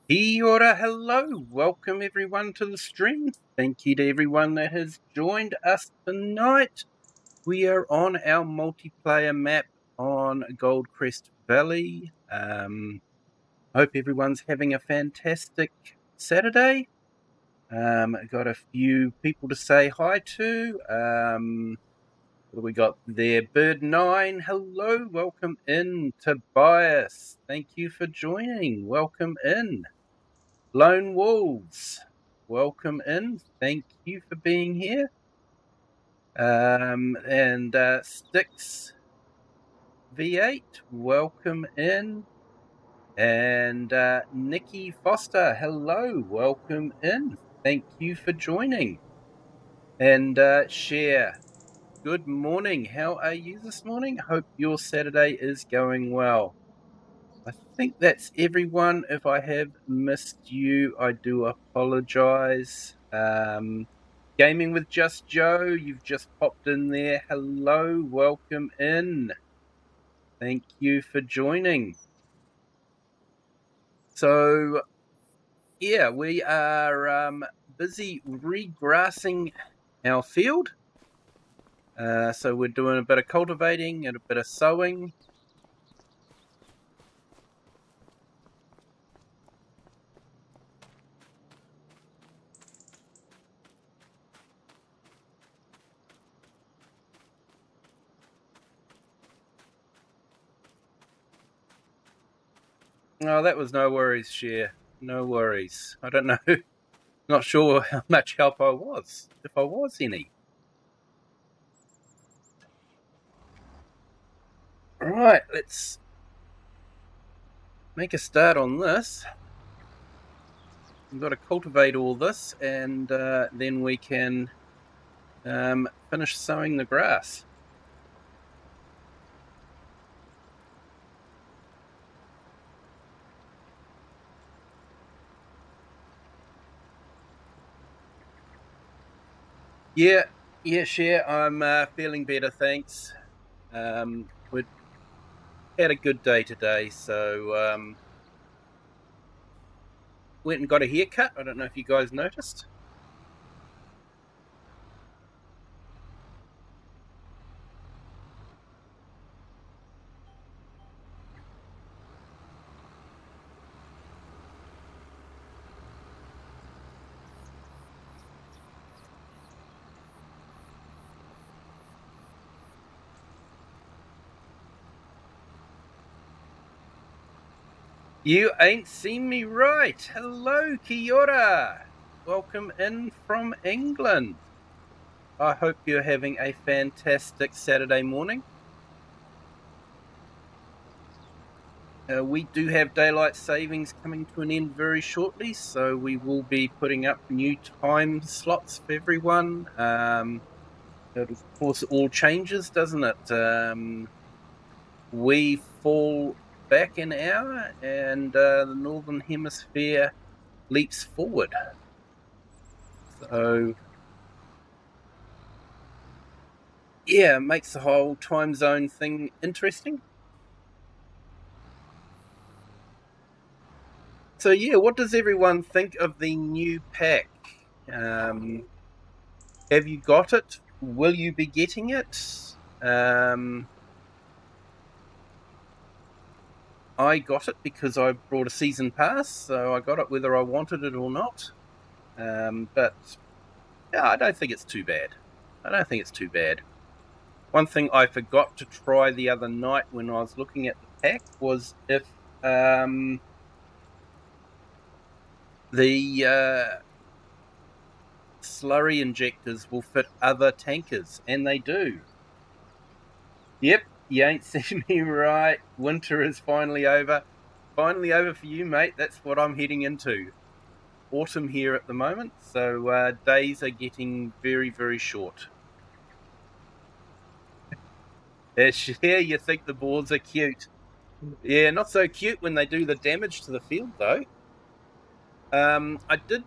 Kia ora, hello, welcome everyone to the stream. Thank you to everyone that has joined us tonight. We are on our multiplayer map on Goldcrest Valley. Hope everyone's having a fantastic Saturday. Got a few people to say hi to. What do we got there? Bird9, hello, welcome in. Tobias, thank you for joining. Welcome in. Lone Wolves, welcome in. Thank you for being here. And Sticks V8, welcome in. And Nikki Foster, hello, welcome in. Thank you for joining. And Cher, good morning. How are you this morning? Hope your Saturday is going well. I think that's everyone. If I have missed you, I do apologize. Gaming with Just Joe, you've just popped in there. Hello, welcome in. Thank you for joining. So, yeah, we are busy regrassing our field. So we're doing a bit of cultivating and a bit of sowing. Oh, that was no worries, Cher. No worries. I don't know. Not sure how much help I was, if I was any. Alright, let's make a start on this. We've got to cultivate all this, and then we can finish sowing the grass. Yeah, Cher, I'm feeling better, thanks. We had a good day today, so went and got a haircut. I don't know if you guys noticed. You ain't seen me right. Hello, kia ora. Welcome in from England. I hope you're having a fantastic Saturday morning. We do have daylight savings coming to an end very shortly, so we will be putting up new time slots for everyone. It of course all changes, doesn't it? We fall back an hour, and the northern hemisphere leaps forward. So yeah, it makes the whole time zone thing interesting. So yeah, what does everyone think of the new pack? Have you got it? Will you be getting it? I got it because I brought a season pass, so I got it whether I wanted it or not. But yeah, I don't think it's too bad. One thing I forgot to try the other night when I was looking at the pack was if the slurry injectors will fit other tankers, and they do. Yep, you ain't seen me right. Winter is finally over. Finally over for you, mate. That's what I'm heading into. Autumn here at the moment, so days are getting very, very short. Yeah, you think the boards are cute. Yeah, not so cute when they do the damage to the field, though. I did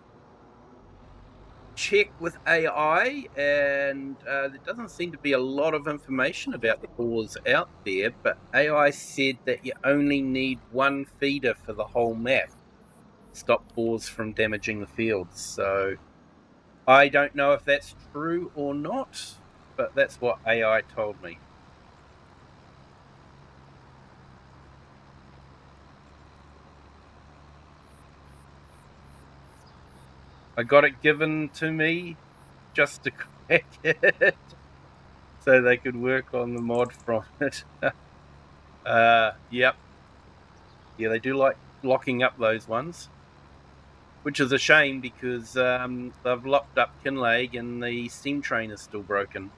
check with AI, and there doesn't seem to be a lot of information about the boars out there, but AI said that you only need one feeder for the whole map. stop boars from damaging the fields. So I don't know if that's true or not, but that's what AI told me. I got it given to me just to crack it so they could work on the mod from it. Yep. Yeah, they do like locking up those ones, which is a shame because they've locked up Kinleg and the steam train is still broken.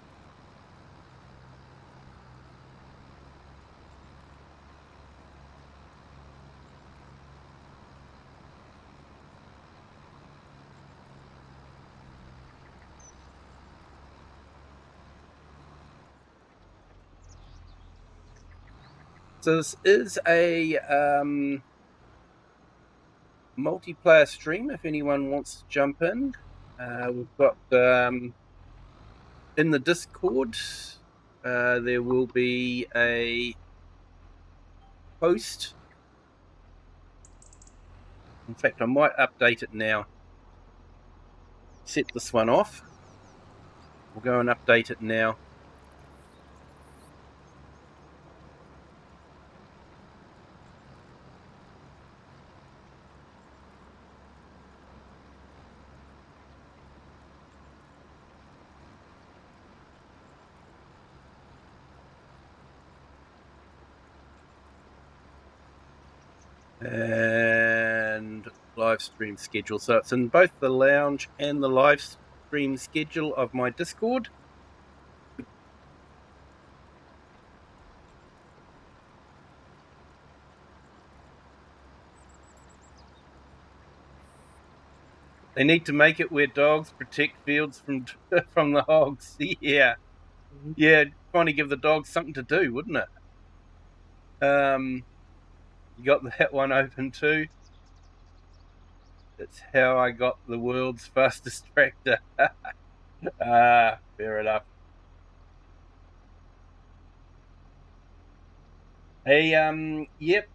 So this is a multiplayer stream. If anyone wants to jump in, we've got in the Discord. There will be a post. In fact, I might update it now. Set this one off. We'll go and update it now. And live stream schedule. So it's in both the lounge and the live stream schedule of my Discord. They need to make it where dogs protect fields from the hogs. Yeah, trying to give the dogs something to do, wouldn't it? You got that one open too. That's how I got the world's fastest tractor. Fair enough. Hey, yep,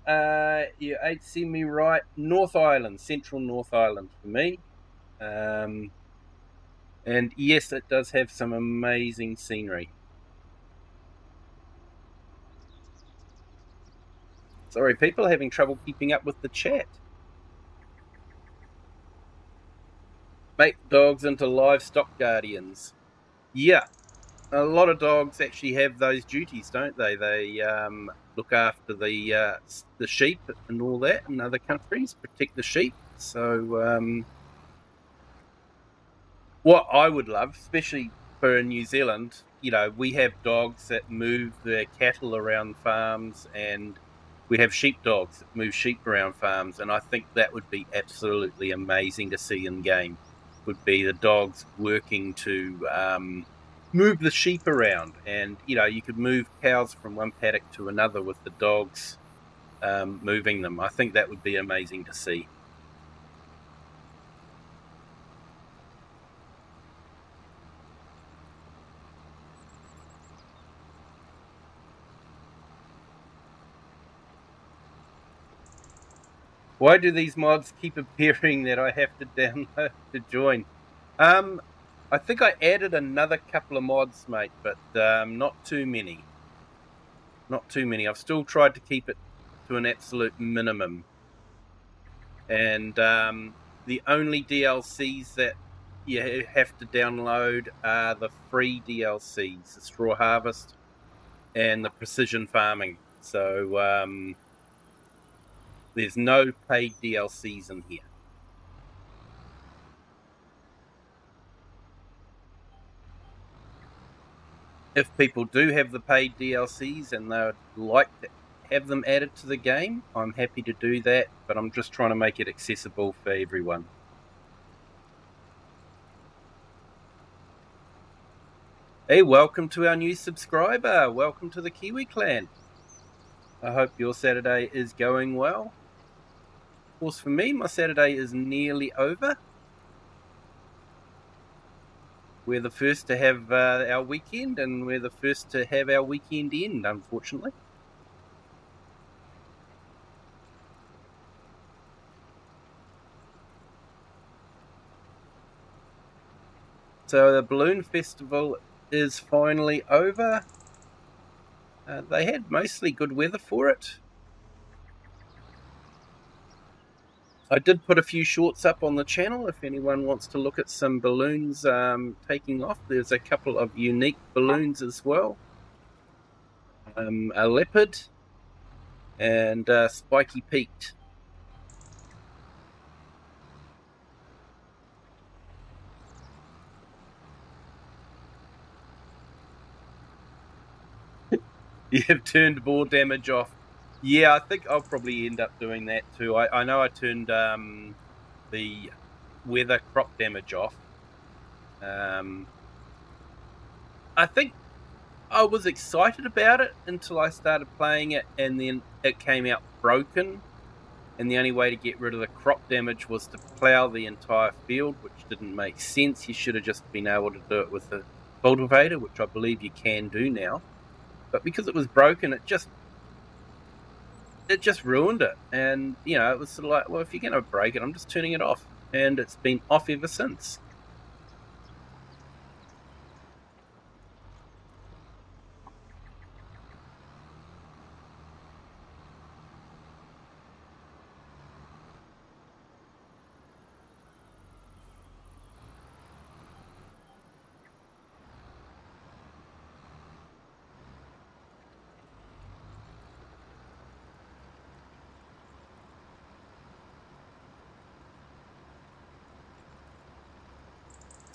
you ain't seen me right. North Island, Central North Island for me. And yes, it does have some amazing scenery. Sorry, people are having trouble keeping up with the chat. Make dogs into livestock guardians. Yeah, a lot of dogs actually have those duties, don't they? They look after the sheep and all that in other countries, protect the sheep. So what I would love, especially for New Zealand, we have dogs that move the cattle around farms, and we have sheepdogs that move sheep around farms, and I think that would be absolutely amazing to see in game. Would be the dogs working to move the sheep around, and you could move cows from one paddock to another with the dogs moving them. I think that would be amazing to see. Why do these mods keep appearing that I have to download to join? I think I added another couple of mods, mate, but not too many. Not too many. I've still tried to keep it to an absolute minimum. And the only DLCs that you have to download are the free DLCs, the Straw Harvest and the Precision Farming. So there's no paid DLCs in here. If people do have the paid DLCs and they would like to have them added to the game, I'm happy to do that, but I'm just trying to make it accessible for everyone. Hey, welcome to our new subscriber. Welcome to the Kiwi clan. I hope your Saturday is going well. Of course, for me, my Saturday is nearly over. We're the first to have our weekend, and we're the first to have our weekend end, unfortunately. So the balloon festival is finally over. They had mostly good weather for it. I did put a few shorts up on the channel if anyone wants to look at some balloons taking off. There's a couple of unique balloons as well. A leopard and spiky peaked. You've turned bore damage off. Yeah, I think I'll probably end up doing that too. I know I turned the weather crop damage off. I think I was excited about it until I started playing it, and then it came out broken. And the only way to get rid of the crop damage was to plow the entire field, which didn't make sense. You should have just been able to do it with the cultivator, which I believe you can do now. But because it was broken, it just ruined it. And it was sort of like, well, if you're going to break it, I'm just turning it off, and it's been off ever since.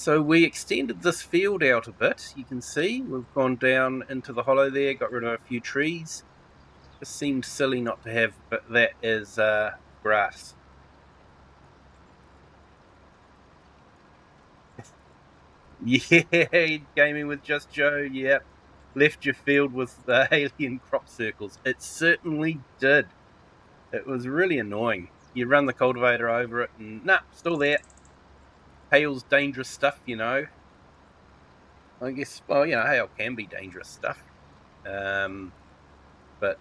So we extended this field out a bit. You can see we've gone down into the hollow there, got rid of a few trees. Just seemed silly not to have that as grass. Yeah, gaming with Just Joe, yep. Left your field with the alien crop circles. It certainly did. It was really annoying. You run the cultivator over it and, nah, still there. Hail's dangerous stuff, I guess, well, hail can be dangerous stuff. But,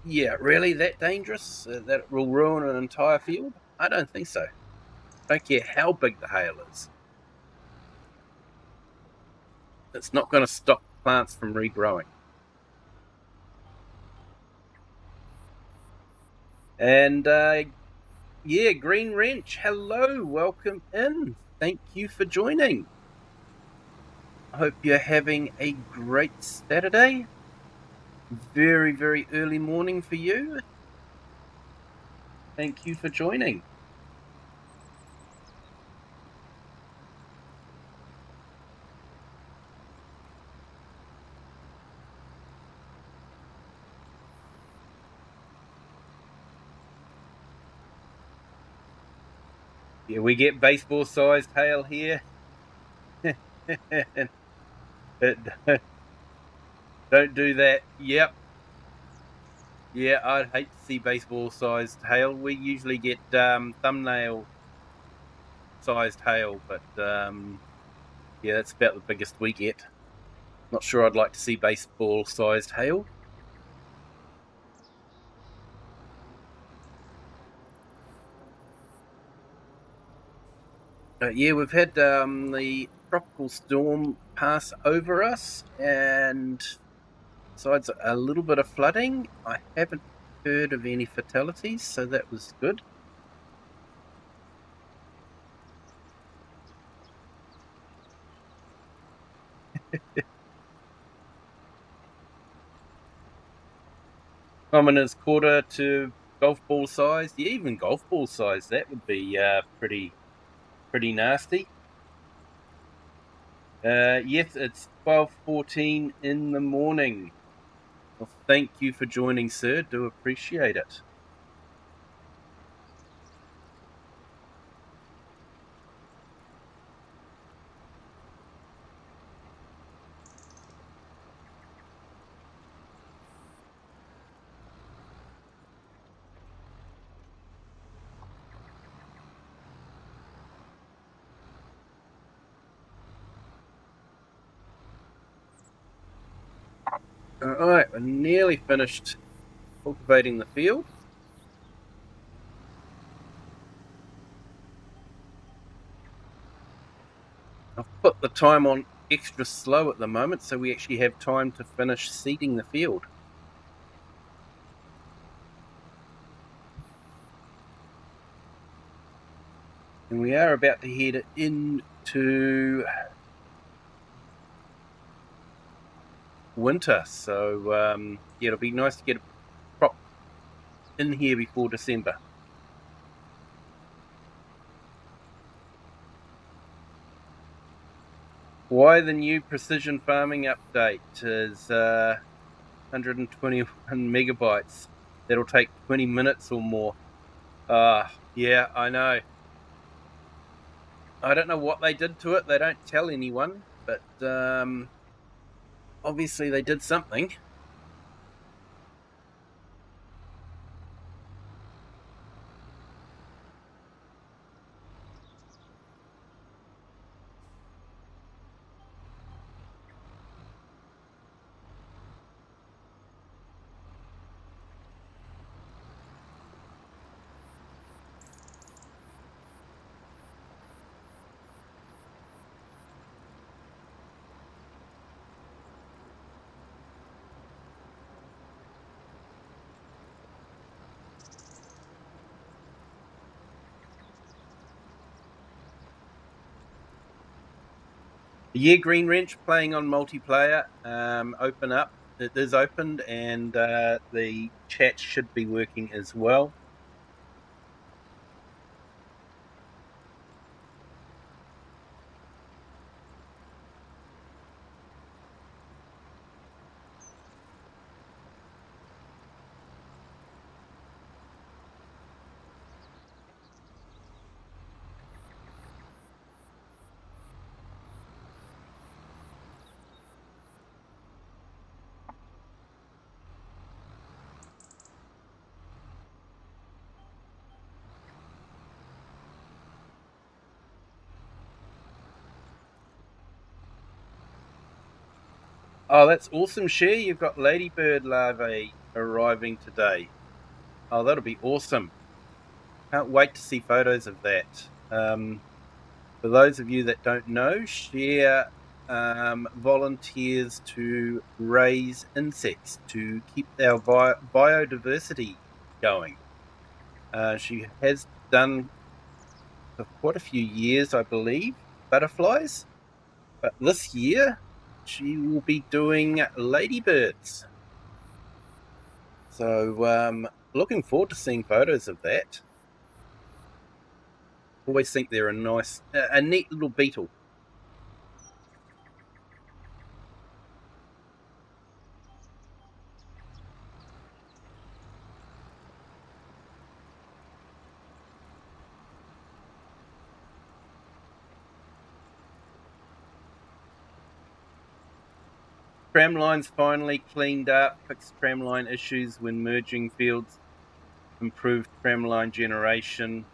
yeah, really that dangerous? That it will ruin an entire field? I don't think so. Don't care how big the hail is. It's not going to stop plants from regrowing. And, yeah, Green Wrench, hello, welcome in. Thank you for joining. I hope you're having a great Saturday. Very, very early morning for you. Thank you for joining. Yeah, we get baseball-sized hail here. Don't do that. Yep. Yeah, I'd hate to see baseball-sized hail. We usually get thumbnail-sized hail, but yeah, that's about the biggest we get. Not sure I'd like to see baseball-sized hail. Yeah, we've had the tropical storm pass over us, and besides a little bit of flooding, I haven't heard of any fatalities, so that was good. Common is quarter to golf ball size. Yeah, even golf ball size, that would be pretty nasty. Yes, it's 12:14 in the morning. Well, thank you for joining, sir. Do appreciate it. All right, we're nearly finished cultivating the field. I've put the time on extra slow at the moment, so we actually have time to finish seeding the field. And we are about to head into winter, so yeah, it'll be nice to get a crop in here before December. Why the new precision farming update is 121 megabytes. That'll take 20 minutes or more. Yeah, I know. I don't know what they did to it. They don't tell anyone, but obviously they did something. Yeah, Green Wrench playing on multiplayer. Open up. It is opened, and the chat should be working as well. Oh, that's awesome, Cher. You've got ladybird larvae arriving today. Oh, that'll be awesome. Can't wait to see photos of that. For those of you that don't know, Cher volunteers to raise insects to keep our biodiversity going. She has done for quite a few years, I believe, butterflies. But this year, she will be doing ladybirds. So, looking forward to seeing photos of that. Always think they're a neat little beetle. Tramlines finally cleaned up, fixed tramline issues when merging fields, improved tramline generation,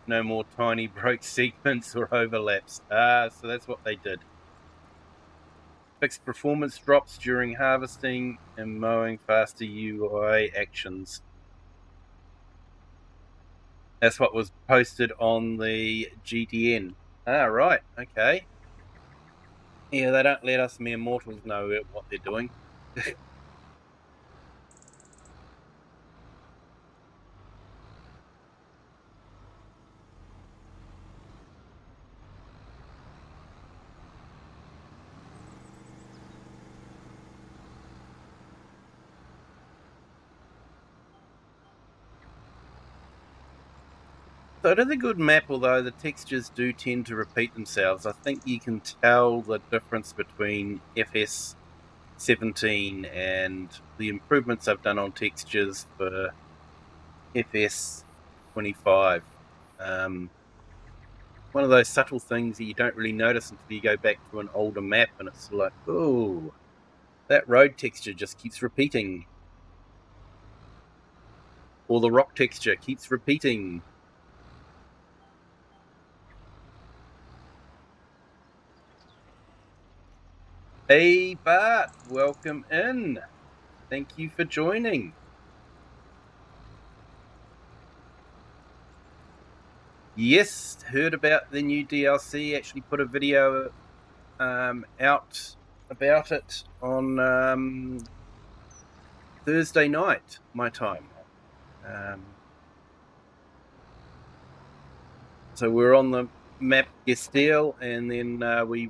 no more tiny broke segments or overlaps. So that's what they did. Fixed performance drops during harvesting and mowing, faster UI actions. That's what was posted on the GTN. Right, okay. Yeah, they don't let us mere mortals know what they're doing. So it is a good map, although the textures do tend to repeat themselves. I think you can tell the difference between FS 17 and the improvements I've done on textures for FS 25. One of those subtle things that you don't really notice until you go back to an older map, and it's like, oh, that road texture just keeps repeating. Or the rock texture keeps repeating. Hey, Bart, welcome in. Thank you for joining. Yes, heard about the new DLC. Actually put a video out about it on Thursday night, my time. So we're on the map Gesteel, and then we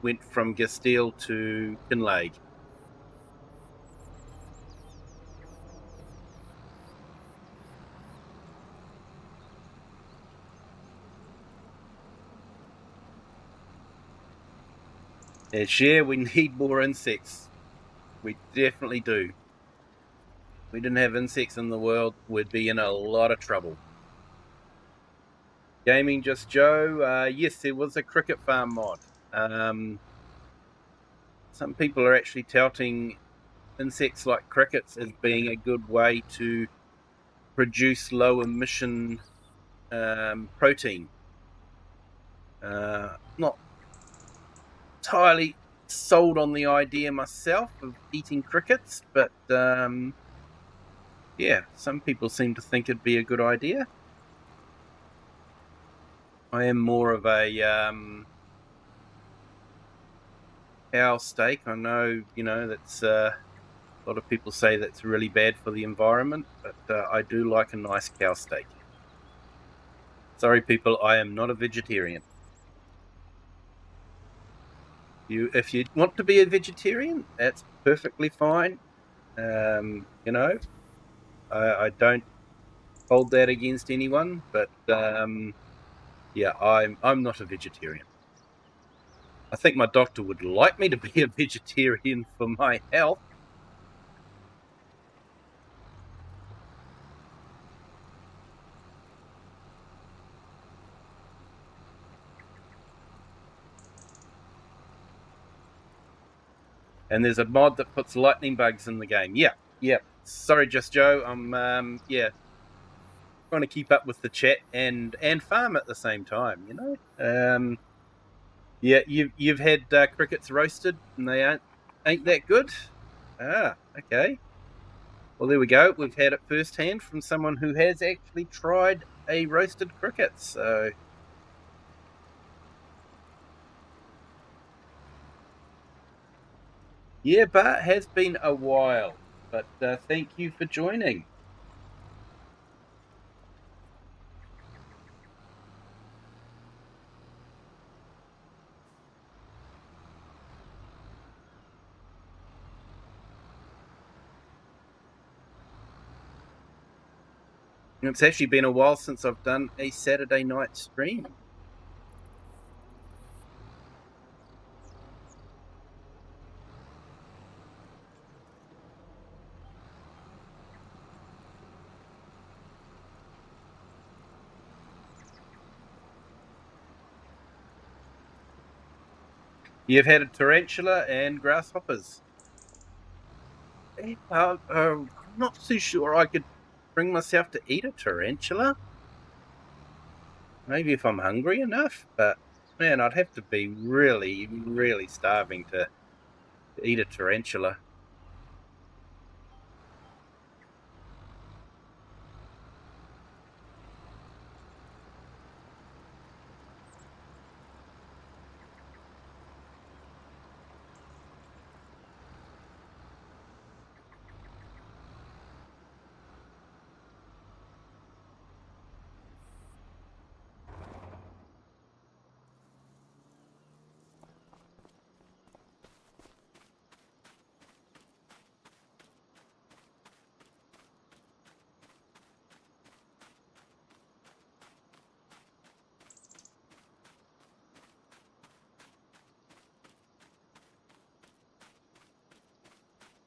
went from Gesteel to Kinlake. Yeah, we need more insects. We definitely do. If we didn't have insects in the world, we'd be in a lot of trouble. Gaming Just Joe, yes, there was a cricket farm mod. Some people are actually touting insects like crickets as being a good way to produce low emission protein. Not entirely sold on the idea myself of eating crickets, but yeah, some people seem to think it'd be a good idea. I am more of a cow steak. I know, that's a lot of people say that's really bad for the environment, but I do like a nice cow steak. Sorry, people, I am not a vegetarian. If you want to be a vegetarian, that's perfectly fine. I don't hold that against anyone, but yeah, I'm not a vegetarian. I think my doctor would like me to be a vegetarian for my health. And there's a mod that puts lightning bugs in the game. Yeah. Sorry, Just Joe. I'm trying to keep up with the chat and farm at the same time. Yeah, you've had crickets roasted and they ain't that good. Ah, okay. Well, there we go. We've had it firsthand from someone who has actually tried a roasted cricket. So yeah, Bart, has been a while, but thank you for joining. It's actually been a while since I've done a Saturday night stream. You've had a tarantula and grasshoppers. I'm not too sure I could bring myself to eat a tarantula. Maybe if I'm hungry enough, but man, I'd have to be really, really starving to eat a tarantula.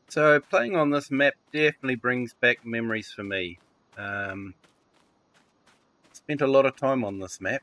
So playing on this map definitely brings back memories for me. Spent a lot of time on this map.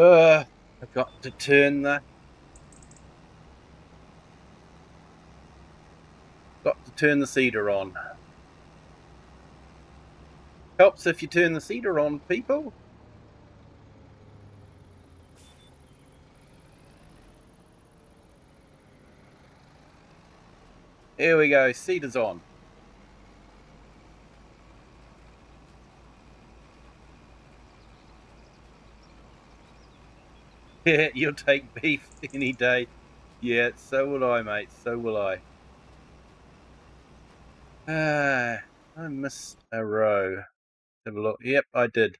I got to turn the seeder on. Helps if you turn the seeder on, people. Here we go, seeder's on. Yeah, you'll take beef any day. Yeah, so will I, mate. So will I. I missed a row. Have a look. Yep, I did.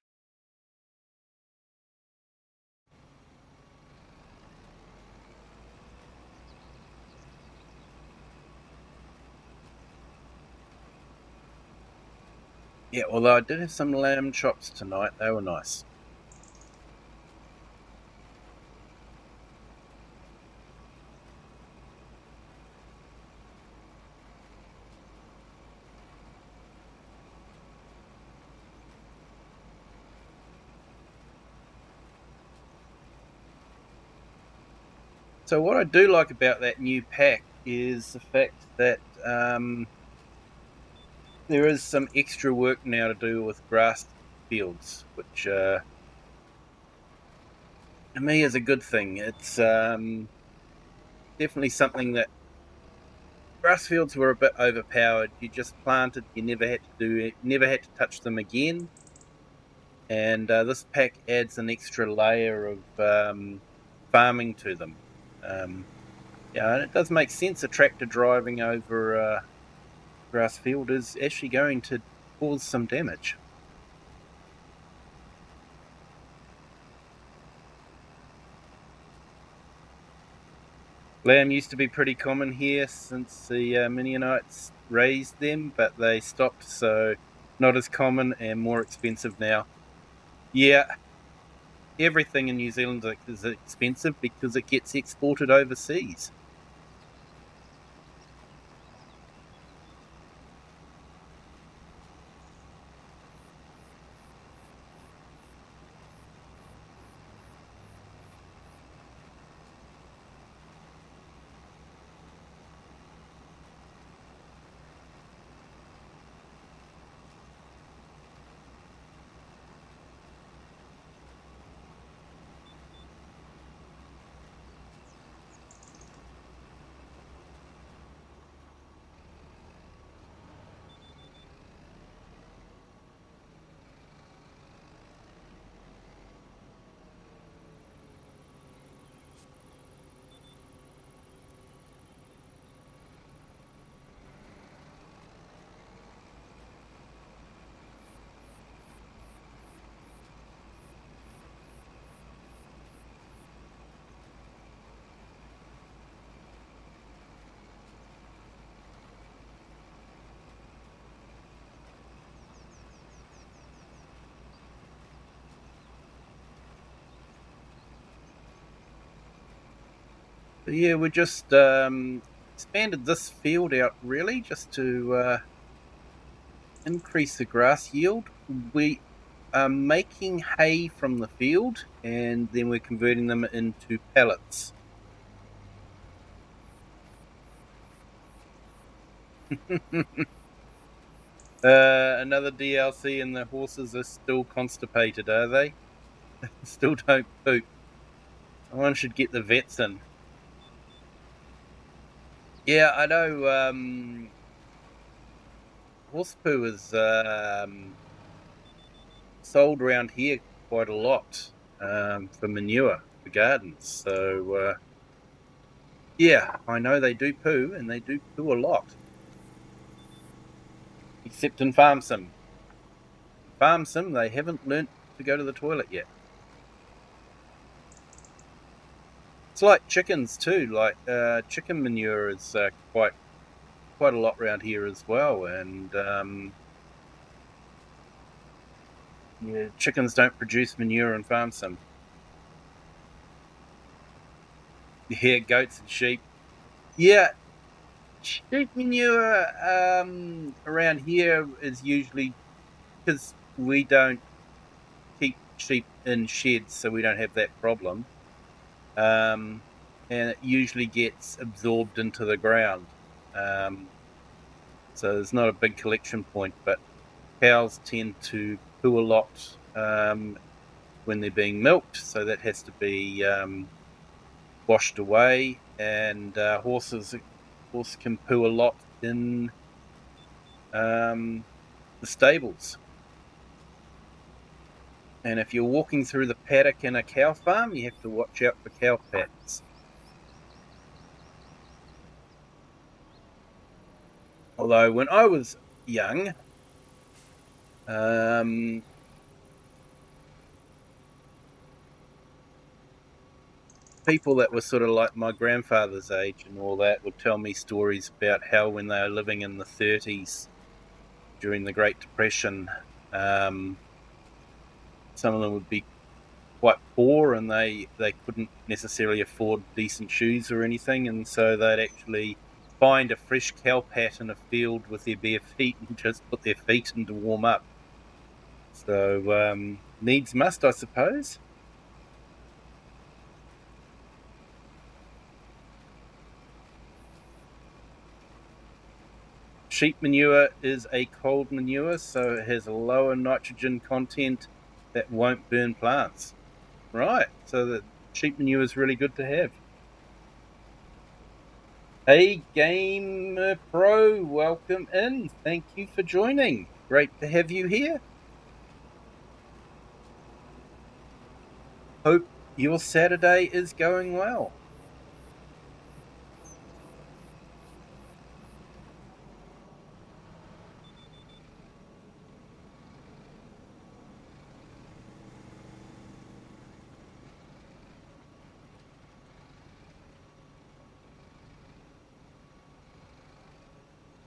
Yeah, although I did have some lamb chops tonight. They were nice. So what I do like about that new pack is the fact that there is some extra work now to do with grass fields, which to me is a good thing. It's definitely something that grass fields were a bit overpowered. You just planted, you never had to do it, never had to touch them again. And this pack adds an extra layer of farming to them. Yeah, and it does make sense. A tractor driving over a grass field is actually going to cause some damage. Lamb used to be pretty common here since the Mennonites raised them, but they stopped, so not as common and more expensive now. Yeah, everything in New Zealand is expensive because it gets exported overseas. But yeah, we just expanded this field out really just to increase the grass yield. We are making hay from the field and then we're converting them into pellets. Another DLC, and the horses are still constipated, are they? Still don't poop. Someone should get the vets in. Yeah, I know. Horse poo is sold around here quite a lot for manure for gardens. So yeah, I know they do poo, and they do poo a lot. Except in Farm Sim. Farm Sim, they haven't learnt to go to the toilet yet. It's like chickens too. Like chicken manure is quite a lot around here as well, and yeah, chickens don't produce manure in Farm Sim. Yeah, goats and sheep. Yeah, sheep manure around here is usually because we don't keep sheep in sheds, so we don't have that problem. And it usually gets absorbed into the ground. So there's not a big collection point, but cows tend to poo a lot when they're being milked, so that has to be washed away. And horse can poo a lot in the stables. And if you're walking through the paddock in a cow farm, you have to watch out for cow pats. Although when I was young, people that were sort of like my grandfather's age and all that would tell me stories about how when they were living in the 30s during the Great Depression, some of them would be quite poor and they couldn't necessarily afford decent shoes or anything, and so they'd actually find a fresh cow pat in a field with their bare feet and just put their feet in to warm up. So needs must, I suppose. Sheep manure is a cold manure, so it has a lower nitrogen content that won't burn plants. Right, so the sheep manure is really good to have. Hey, Game Pro, welcome in. Thank you for joining. Great to have you here. Hope your Saturday is going well.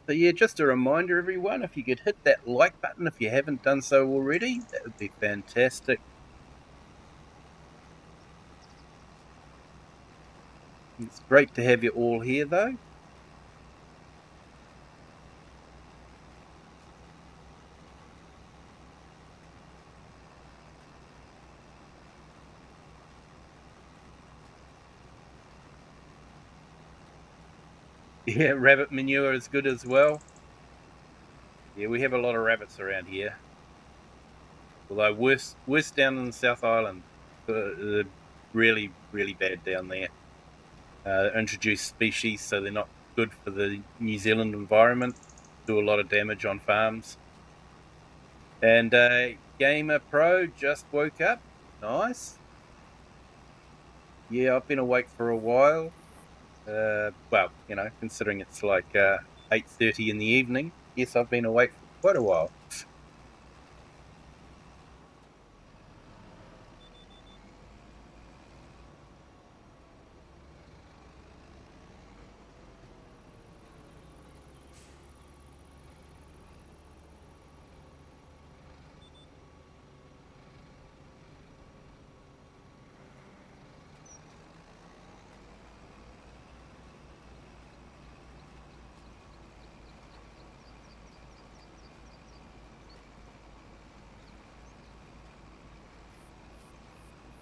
So yeah, just a reminder, everyone, if you could hit that like button if you haven't done so already, that would be fantastic. It's great to have you all here, though. Yeah, rabbit manure is good as well. Yeah, we have a lot of rabbits around here. Although worse down in the South Island. Really, really bad down there. Introduced species, so they're not good for the New Zealand environment. Do a lot of damage on farms. And Gamer Pro just woke up. Nice. Yeah, I've been awake for a while. Well, considering it's like 8:30 in the evening. Yes, I've been awake for quite a while.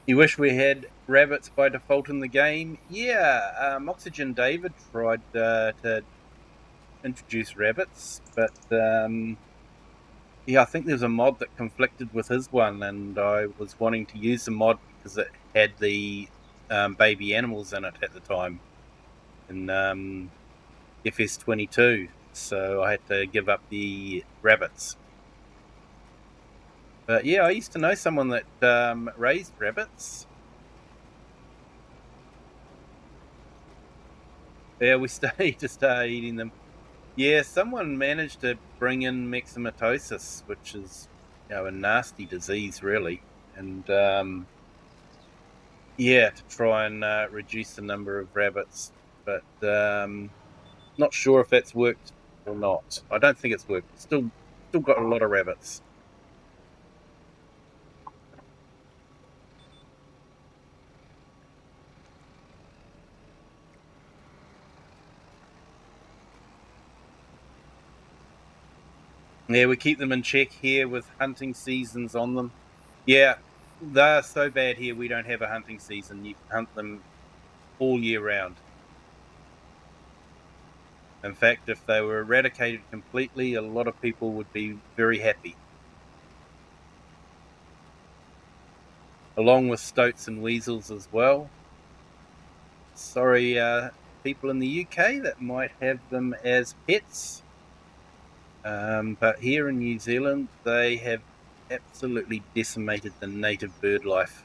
You wish we had rabbits by default in the game? Yeah, Oxygen David tried to introduce rabbits, but yeah, I think there's a mod that conflicted with his one, and I was wanting to use the mod because it had the baby animals in it at the time in FS22, so I had to give up the rabbits. But yeah, I used to know someone that raised rabbits. Yeah, we started eating them. Yeah, someone managed to bring in myxomatosis, which is a nasty disease, really, and yeah, to try and reduce the number of rabbits. But not sure if that's worked or not. I don't think it's worked. Still got a lot of rabbits. Yeah, we keep them in check here with hunting seasons on them. Yeah, they're so bad here, we don't have a hunting season. You can hunt them all year round. In fact, if they were eradicated completely, a lot of people would be very happy. Along with stoats and weasels as well. Sorry, people in the UK that might have them as pets. But here in New Zealand, they have absolutely decimated the native bird life.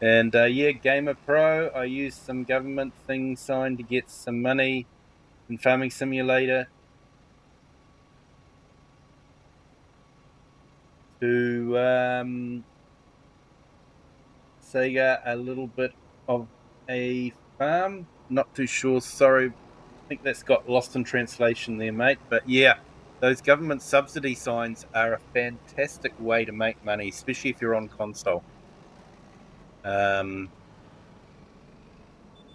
And yeah, Gamer Pro, I used some government thing signed to get some money in Farming Simulator to Sega a little bit of a farm. Not too sure, sorry. I think that's got lost in translation there, mate. But yeah, those government subsidy signs are a fantastic way to make money, especially if you're on console. I'm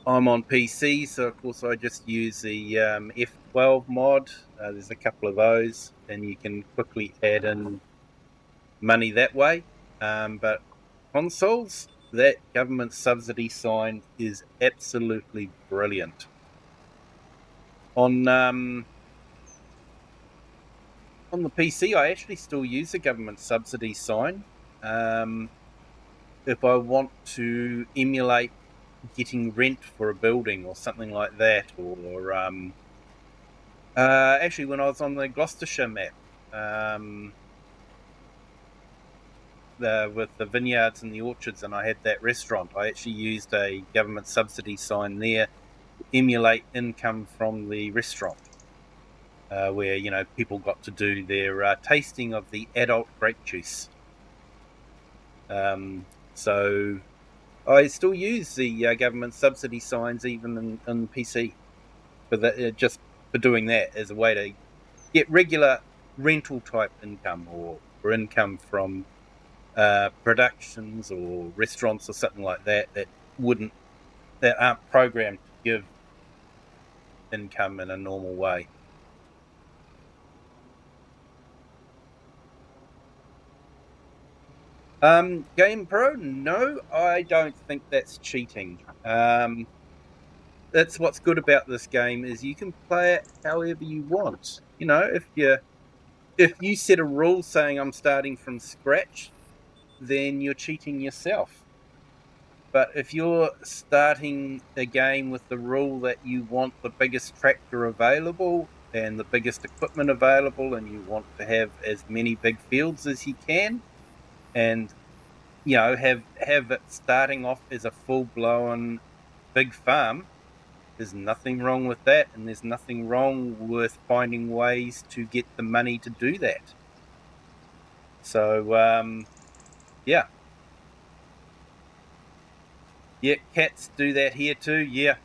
on PC, so of course I just use the F12 mod. There's a couple of those, and you can quickly add in money that way. But consoles, that government subsidy sign is absolutely brilliant. On the PC, I actually still use the government subsidy sign. If I want to emulate getting rent for a building or something like that, or actually when I was on the Gloucestershire map, with the vineyards and the orchards, and I had that restaurant, I actually used a government subsidy sign there to emulate income from the restaurant, where people got to do their tasting of the adult grape juice. So I still use the government subsidy signs even in PC for that, just for doing that as a way to get regular rental type income or income from productions or restaurants or something like that that aren't programmed to give income in a normal way. Game Pro, no, I don't think that's cheating. That's what's good about this game is you can play it however you want. If you set a rule saying I'm starting from scratch, then you're cheating yourself. But if you're starting a game with the rule that you want the biggest tractor available and the biggest equipment available, and you want to have as many big fields as you can, and have it starting off as a full-blown big farm, there's nothing wrong with that, and there's nothing wrong with finding ways to get the money to do that. So yeah. Yeah, cats do that here too. Yeah,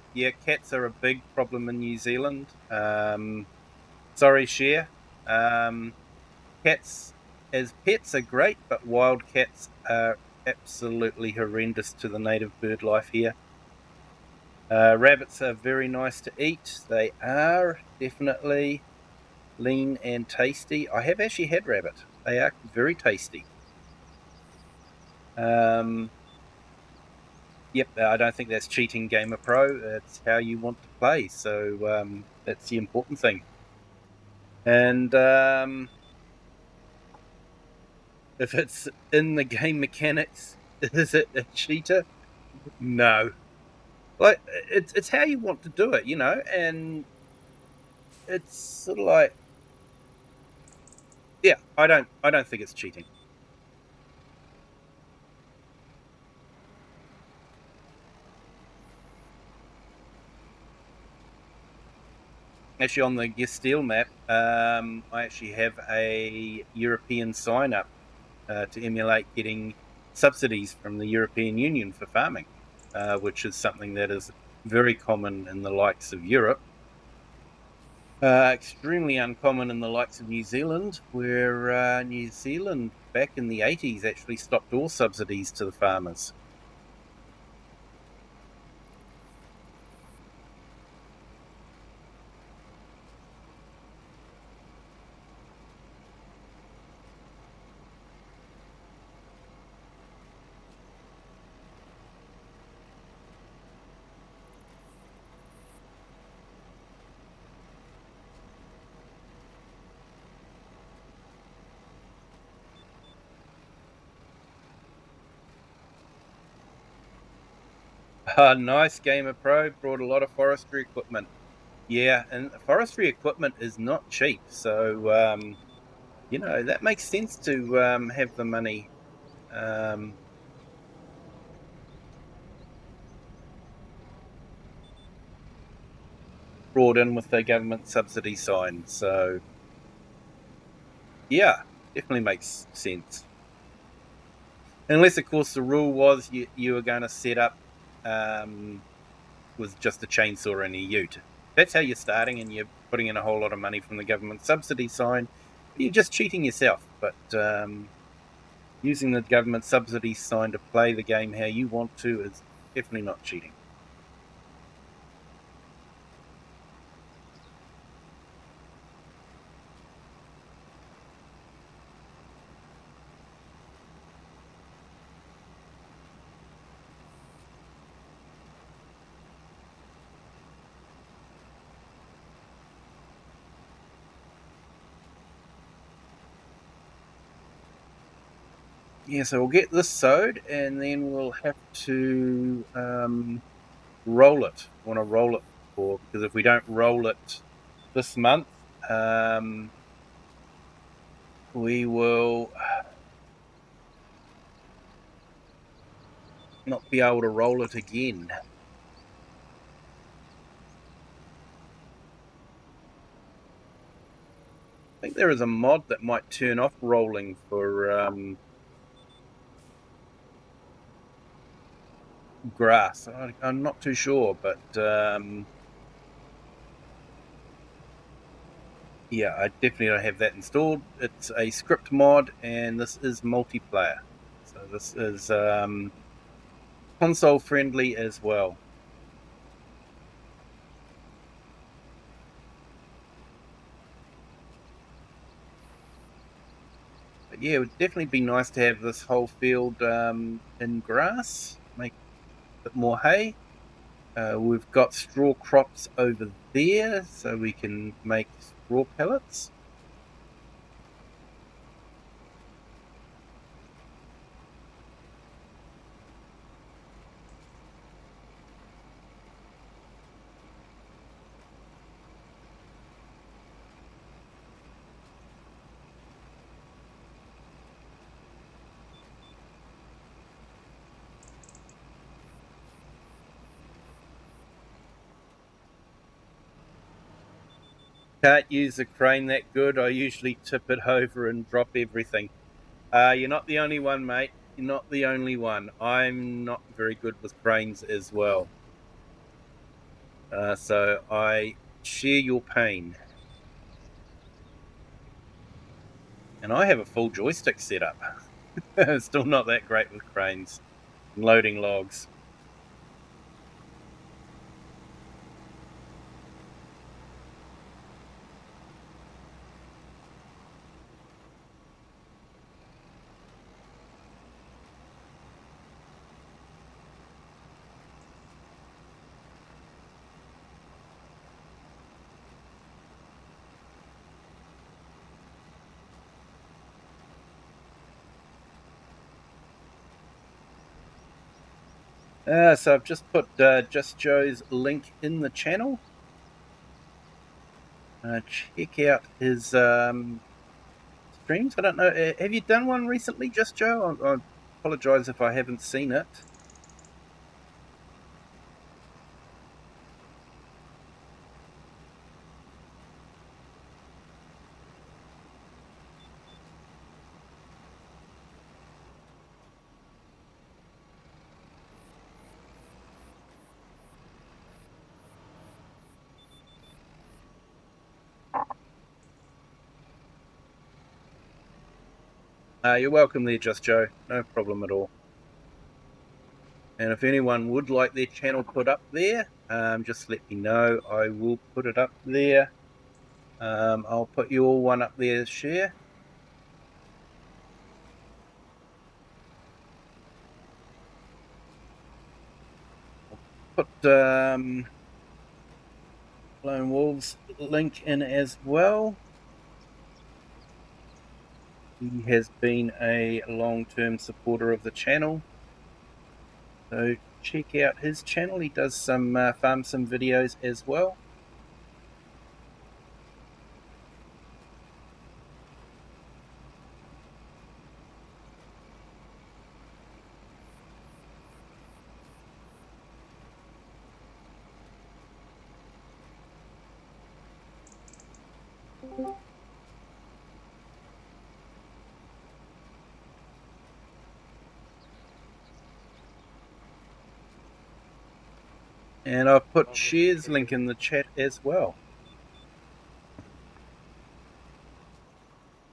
cats are a big problem in New Zealand. Sorry, Cher. Cats as pets are great, but wild cats are absolutely horrendous to the native bird life here. Rabbits are very nice to eat. They are definitely lean and tasty. I have actually had rabbit. They are very tasty. Yep, I don't think that's cheating, Gamer Pro. It's how you want to play, so that's the important thing. And if it's in the game mechanics, is it a cheater? No. Like it's how you want to do it, and it's sort of like, yeah, I don't think it's cheating. Actually, on the Gesteel map, I actually have a European sign up to emulate getting subsidies from the European Union for farming, which is something that is very common in the likes of Europe. Extremely uncommon in the likes of New Zealand, where New Zealand back in the 80s actually stopped all subsidies to the farmers. Nice. Gamer Pro brought a lot of forestry equipment. Yeah, and forestry equipment is not cheap, so that makes sense to have the money brought in with the government subsidy sign. So yeah, definitely makes sense. Unless, of course, the rule was you were going to set up with just a chainsaw and a ute. That's how you're starting, and you're putting in a whole lot of money from the government subsidy sign. You're just cheating yourself. But using the government subsidy sign to play the game how you want to is definitely not cheating. Yeah, so we'll get this sewed, and then we'll have to roll it. Want to roll it because if we don't roll it this month, we will not be able to roll it again. I think there is a mod that might turn off rolling for grass. I'm not too sure, but yeah, I definitely don't have that installed. It's a script mod, and this is multiplayer. So this is console friendly as well. But yeah, it would definitely be nice to have this whole field in grass, make a bit more hay. We've got straw crops over there, so we can make straw pellets. Can't use the crane that good. I usually tip it over and drop everything. You're not the only one, mate. You're not the only one. I'm not very good with cranes as well. So I share your pain. And I have a full joystick setup. Still not that great with cranes and loading logs. So I've just put Just Joe's link in the channel. Check out his streams. I don't know. Have you done one recently, Just Joe? I apologize if I haven't seen it. You're welcome there, Just Joe. No problem at all. And if anyone would like their channel put up there, just let me know. I will put it up there. I'll put your one up there, share. I'll put Lone Wolves link in as well. He has been a long-term supporter of the channel. So check out his channel. He does some farm sim videos as well. And I've put Share's link in the chat as well.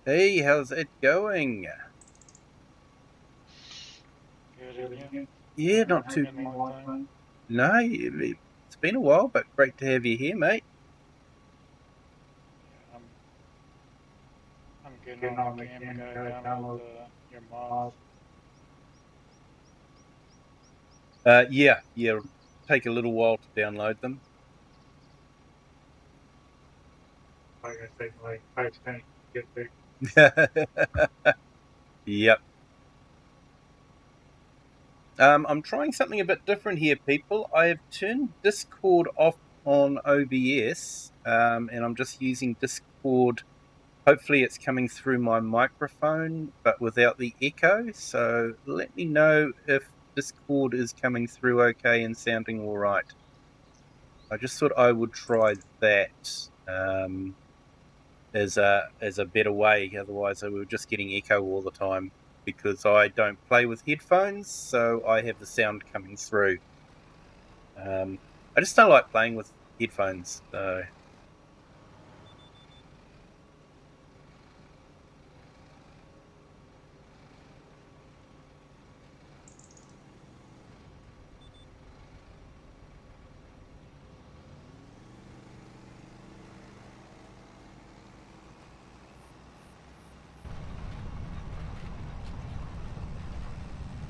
Hey, how's it going? Good. Yeah, not too. No, it's been a while, but great to have you here, mate. Yeah, I'm getting on the game. Gotta download your mods. Yeah, it'll take a little while to download them. Like I said, like 5 cents to get there. Yep. I'm trying something a bit different here, people. I have turned Discord off on OBS, and I'm just using Discord. Hopefully it's coming through my microphone, but without the echo. So let me know if Discord is coming through okay and sounding all right. I just thought I would try that as a better way. Otherwise, I was just getting echo all the time because I don't play with headphones, so I have the sound coming through. I just don't like playing with headphones. So.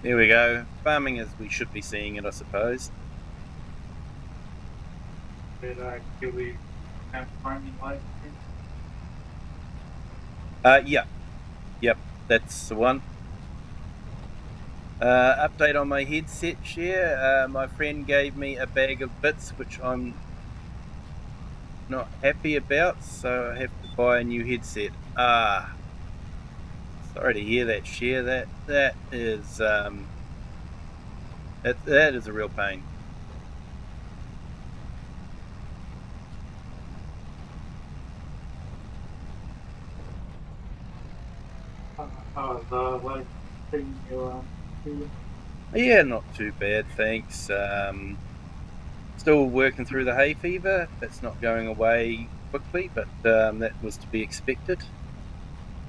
There we go. Farming as we should be seeing it, I suppose. Did Kiwi have farming life? Yep, that's the one. Update on my headset share. My friend gave me a bag of bits, which I'm not happy about, so I have to buy a new headset. Sorry to hear that, share. That is that is a real pain. How's life treating you? Yeah, not too bad, thanks. Still working through the hay fever. It's not going away quickly, but that was to be expected.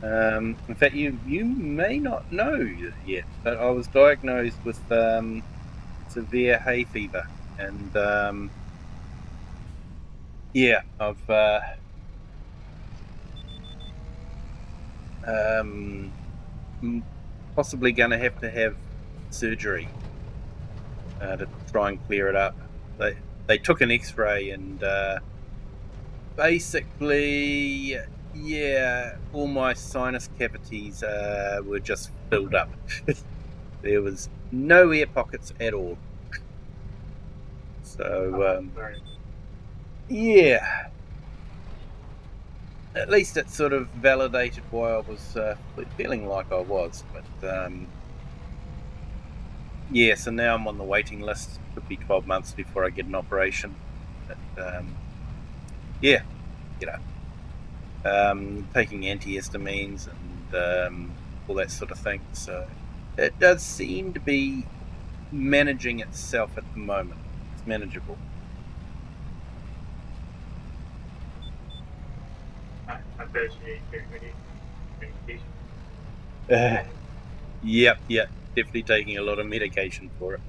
In fact, you may not know yet, but I was diagnosed with severe hay fever, and yeah, I've possibly going to have surgery to try and clear it up. They took an X-ray and basically, yeah, all my sinus cavities were just filled up. There was no air pockets at all. So yeah, at least it sort of validated why I was feeling like I was. But yeah, so now I'm on the waiting list. Could be 12 months before I get an operation. But yeah, you know, taking antihistamines and all that sort of thing. So it does seem to be managing itself at the moment. It's manageable. Yep, definitely taking a lot of medication for it.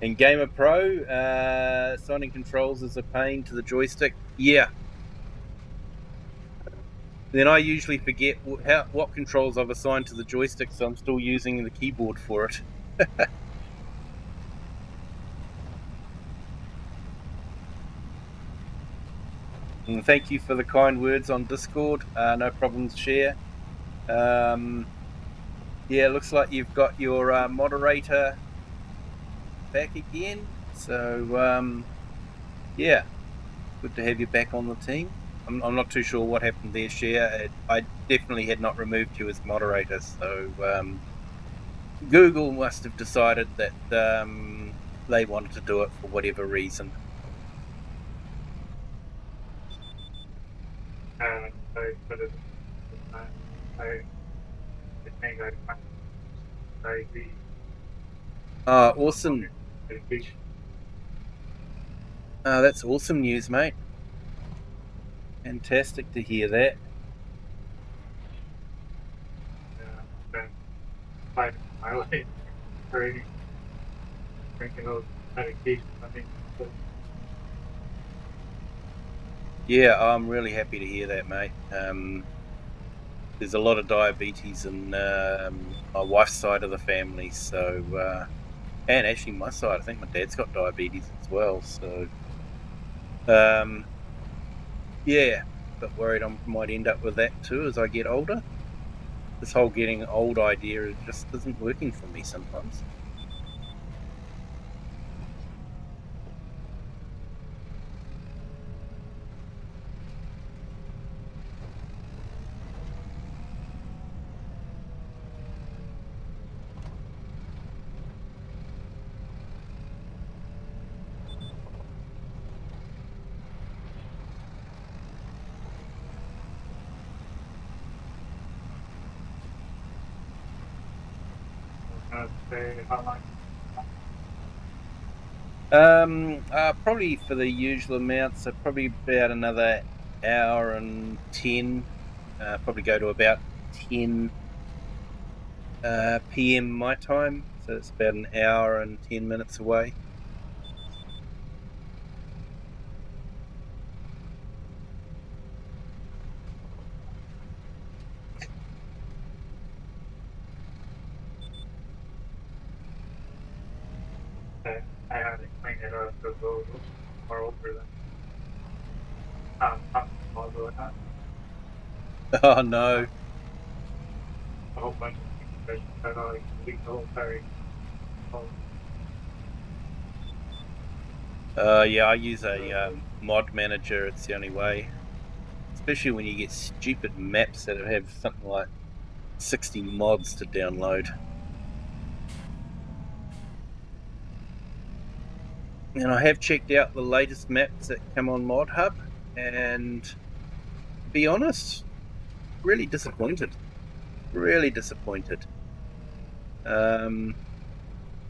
In Gamer Pro, signing controls is a pain to the joystick. Yeah. Then I usually forget what controls I've assigned to the joystick, so I'm still using the keyboard for it. And thank you for the kind words on Discord. No problems, share. Yeah, looks like you've got your moderator back again. So, yeah, good to have you back on the team. I'm not too sure what happened there, Share. I definitely had not removed you as moderator, so Google must have decided that they wanted to do it for whatever reason. I put it. I think I agree. Awesome. Education. That's awesome news, mate. Fantastic to hear that. Then fighting my life, drinking those medications. I think. Yeah, I'm really happy to hear that, mate. There's a lot of diabetes in my wife's side of the family, so and actually my side, I think my dad's got diabetes as well. So, yeah, but worried I might end up with that too as I get older. This whole getting old idea just isn't working for me sometimes. Say how long. Probably for the usual amount, so probably about another hour and 10. Probably go to about 10 p.m. my time, so it's about an hour and 10 minutes away. I haven't cleaned it up to go more over than I'll do it. Oh no. A whole bunch of things that I complete the whole ferry. Yeah, I use a mod manager. It's the only way, especially when you get stupid maps that have something like 60 mods to download. And I have checked out the latest maps that come on Mod Hub, and to be honest, really disappointed. Really disappointed. One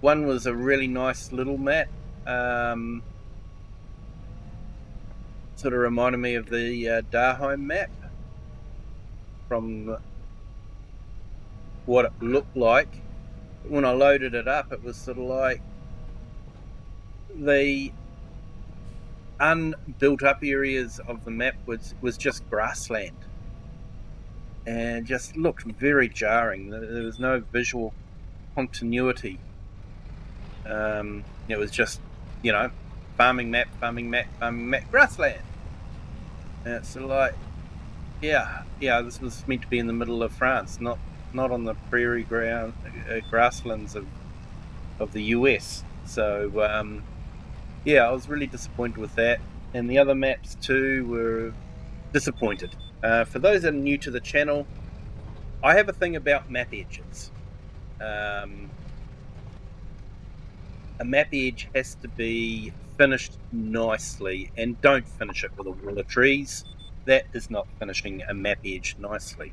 was a really nice little map. Sort of reminded me of the Darheim map from what it looked like. When I loaded it up, it was sort of like the unbuilt up areas of the map was just grassland, and just looked very jarring. There was no visual continuity. It was just, farming map, grassland. And it's sort of like, yeah, this was meant to be in the middle of France, not on the prairie ground grasslands of the US. So, yeah, I was really disappointed with that. And the other maps too were disappointed. For those that are new to the channel, I have a thing about map edges. A map edge has to be finished nicely, and don't finish it with a wall of trees. That is not finishing a map edge nicely.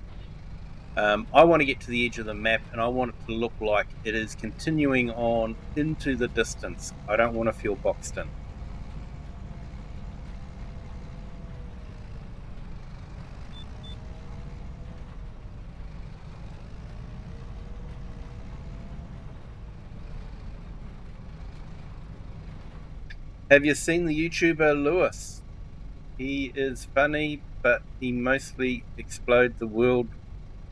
I want to get to the edge of the map, and I want it to look like it is continuing on into the distance. I don't want to feel boxed in. Have you seen the YouTuber Lewis? He is funny, but he mostly explodes the world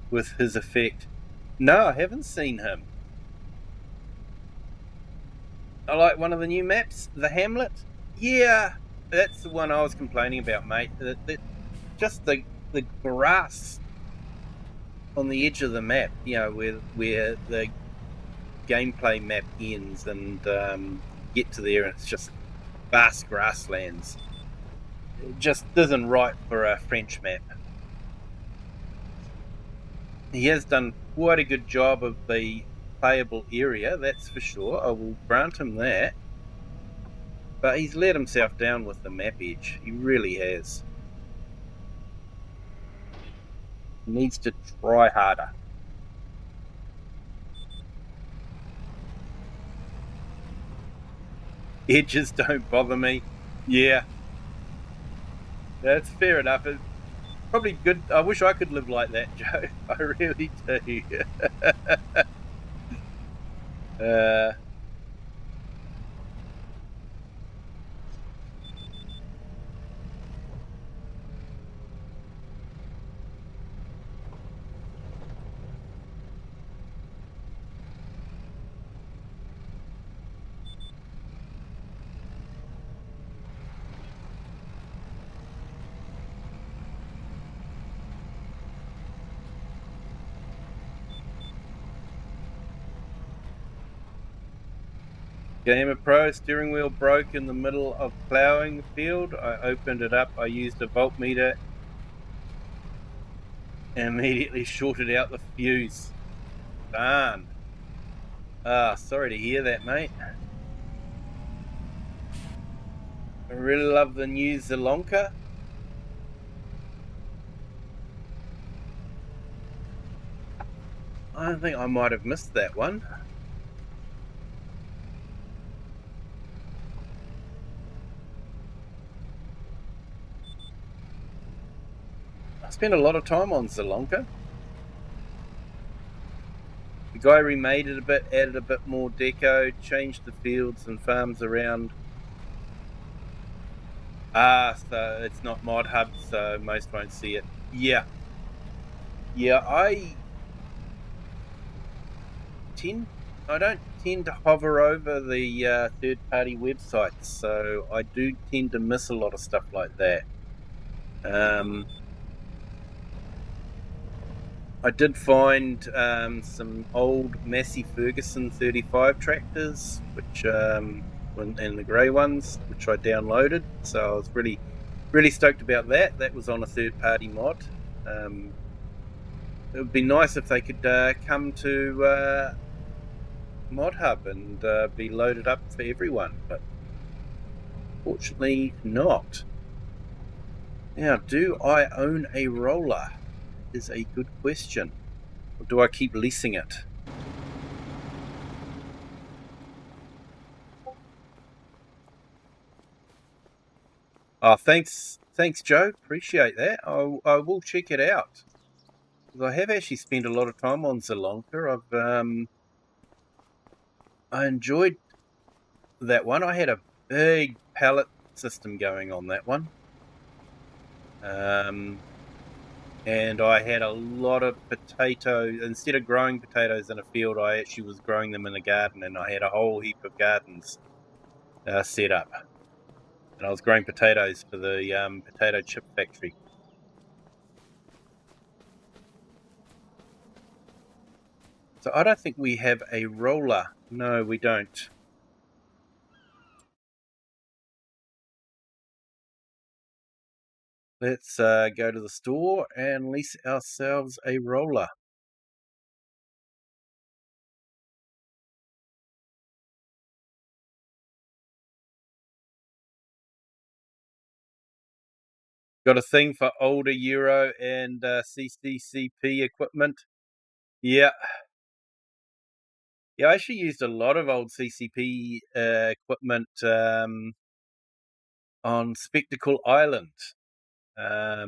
with his effect. No, I haven't seen him. I like one of the new maps, the Hamlet. Yeah, that's the one I was complaining about, mate. Just the grass on the edge of the map, where the gameplay map ends, and get to there and it's just vast grasslands. It just isn't right for a French map. He has done quite a good job of the playable area, that's for sure. I will grant him that. But he's let himself down with the map edge. He really has. He needs to try harder. Edges don't bother me. Yeah, that's fair enough. It's probably good. I wish I could live like that, Joe. I really do. uh, Gamer Pro, steering wheel broke in the middle of ploughing the field. I opened it up. I used a voltmeter and immediately shorted out the fuse. Darn. Sorry to hear that, mate. I really love the new Zelonka. I think I might have missed that one. I spent a lot of time on Zelonka. The guy remade it a bit, added a bit more deco, changed the fields and farms around. So it's not Mod Hub, so most won't see it. Yeah. I don't tend to hover over the third-party websites, so I do tend to miss a lot of stuff like that. I did find some old Massey Ferguson 35 tractors, which and the grey ones, which I downloaded. So I was really stoked about that. That was on a third-party mod. It would be nice if they could come to Mod Hub and be loaded up for everyone, but fortunately not. Now, do I own a roller? Is a good question. Or do I keep leasing it? Oh, thanks, Joe. Appreciate that. I will check it out. I have actually spent a lot of time on Zelonka. I enjoyed that one. I had a big pallet system going on that one, and I had a lot of potatoes. Instead of growing potatoes in a field, I actually was growing them in a garden, and I had a whole heap of gardens set up. And I was growing potatoes for the potato chip factory. So I don't think we have a roller. No, we don't. Let's go to the store and lease ourselves a roller. Got a thing for older Euro and CCCP equipment. Yeah. I actually used a lot of old CCP equipment on Spectacle Island. I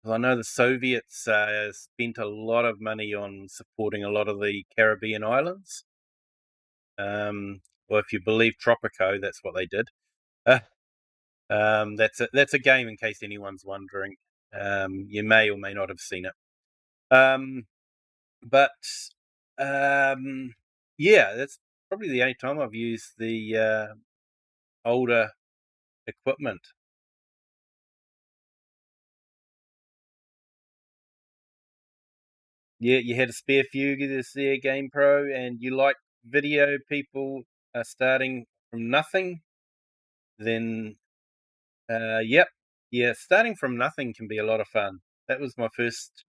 know the Soviets spent a lot of money on supporting a lot of the Caribbean islands. Well, if you believe Tropico, that's what they did. That's a game in case anyone's wondering. You may or may not have seen it. But yeah, that's probably the only time I've used the older equipment. Yeah, you had a spare few this there, Game Pro, and you like video people are starting from nothing, then starting from nothing can be a lot of fun. That was my first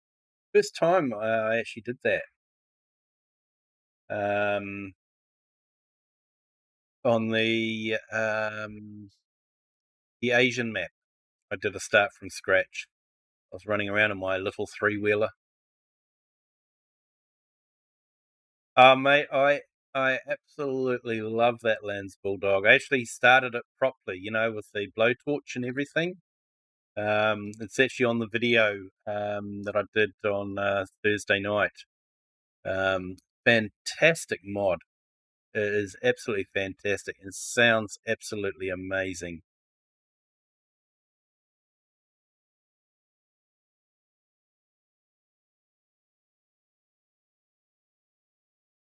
time I actually did that. On the Asian map, I did a start from scratch. I was running around in my little 3-wheeler. Mate, I absolutely love that Lands Bulldog. I actually started it properly, with the blowtorch and everything. It's actually on the video that I did on Thursday night. Fantastic mod. It is absolutely fantastic and sounds absolutely amazing.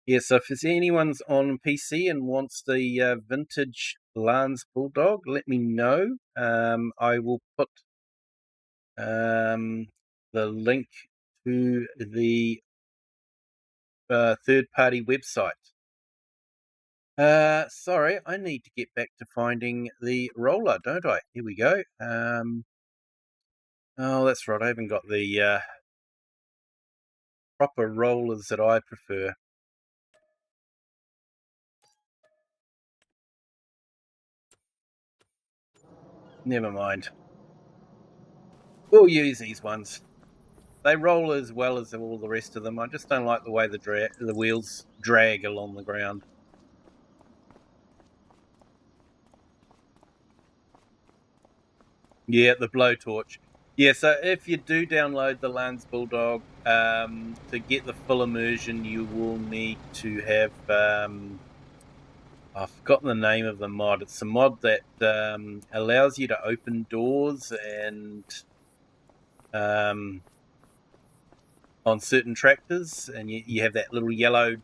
Yeah, so if anyone's on PC and wants the vintage Lance Bulldog, let me know. I will put the link to the third-party website. Sorry, I need to get back to finding the roller, don't I? Here we go. Oh, that's right. I haven't got the proper rollers that I prefer. Never mind. We'll use these ones. They roll as well as all the rest of them. I just don't like the way the wheels drag along the ground. Yeah, the blowtorch. Yeah, so if you do download the Lance Bulldog, to get the full immersion, you will need to have I've forgotten the name of the mod. It's a mod that allows you to open doors and on certain tractors, and you have that little yellow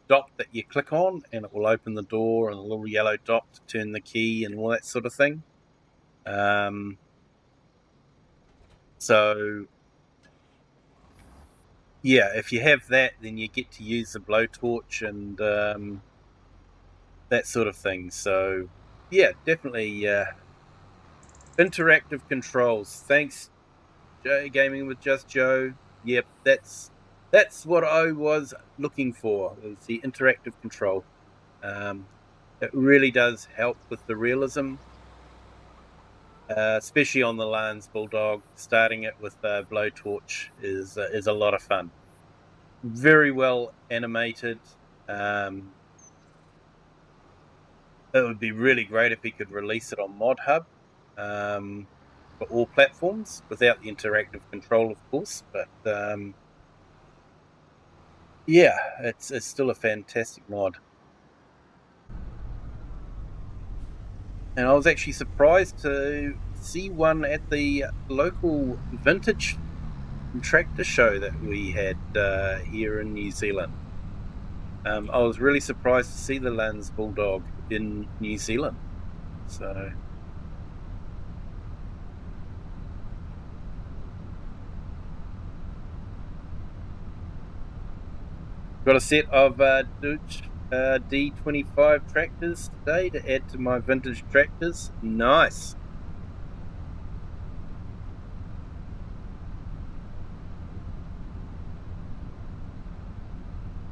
dot that you click on, and it will open the door, and a little yellow dot to turn the key and all that sort of thing. So yeah, if you have that, then you get to use the blowtorch and that sort of thing. So yeah, definitely interactive controls. Thanks, Gaming with Just Joe. Yep, that's what I was looking for. Is the interactive control. It really does help with the realism, especially on the Lance Bulldog. Starting it with blowtorch is a lot of fun. Very well animated. It would be really great if he could release it on Mod Hub for all platforms without the interactive control, of course. But yeah, it's still a fantastic mod. And I was actually surprised to see one at the local vintage tractor show that we had here in New Zealand. I was really surprised to see the Lance Bulldog in New Zealand. So got a set of Dutch D25 tractors today to add to my vintage tractors. Nice.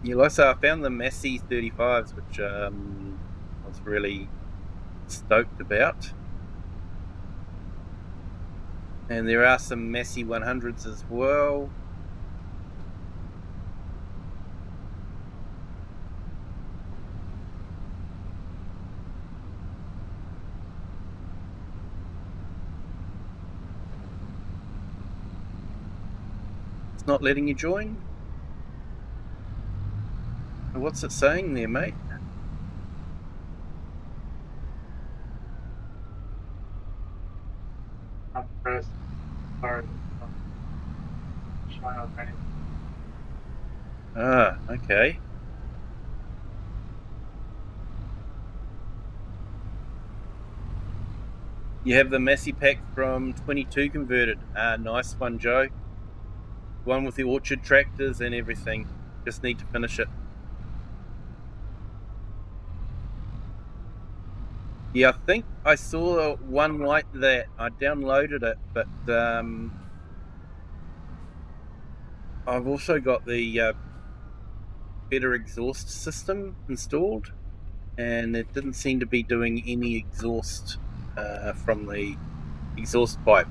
Yeah, also I found the Massey 35s, which I was really stoked about. And there are some Massey 100s as well. It's not letting you join. What's it saying there, mate? I'm pressed hard. Showing up anything. Ah, okay. You have the Massey pack from 22 converted. Nice one, Joe. One with the orchard tractors and everything. Just need to finish it. Yeah, I think I saw one like that. I downloaded it, but I've also got the better exhaust system installed, and it didn't seem to be doing any exhaust from the exhaust pipe.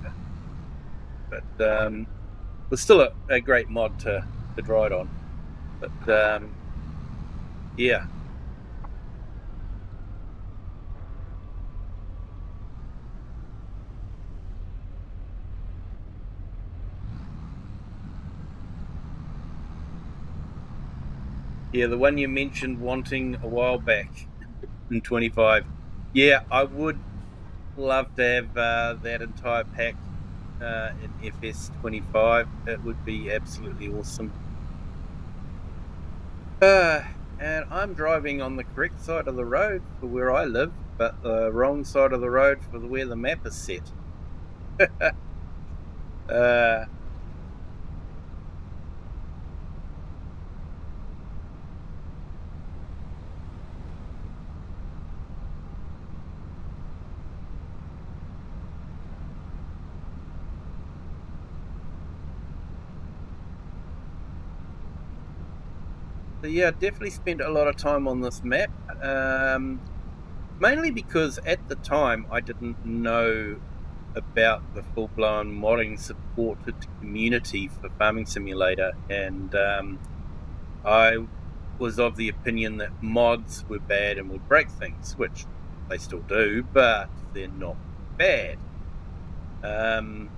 But it was still a great mod to ride on. But yeah. Yeah, the one you mentioned wanting a while back in 25. Yeah, I would love to have that entire pack in FS25. It would be absolutely awesome. And I'm driving on the correct side of the road for where I live, but the wrong side of the road for where the map is set. uh, so yeah, definitely spent a lot of time on this map. Mainly because at the time I didn't know about the full-blown modding supported community for Farming Simulator, and I was of the opinion that mods were bad and would break things, which they still do, but they're not bad. And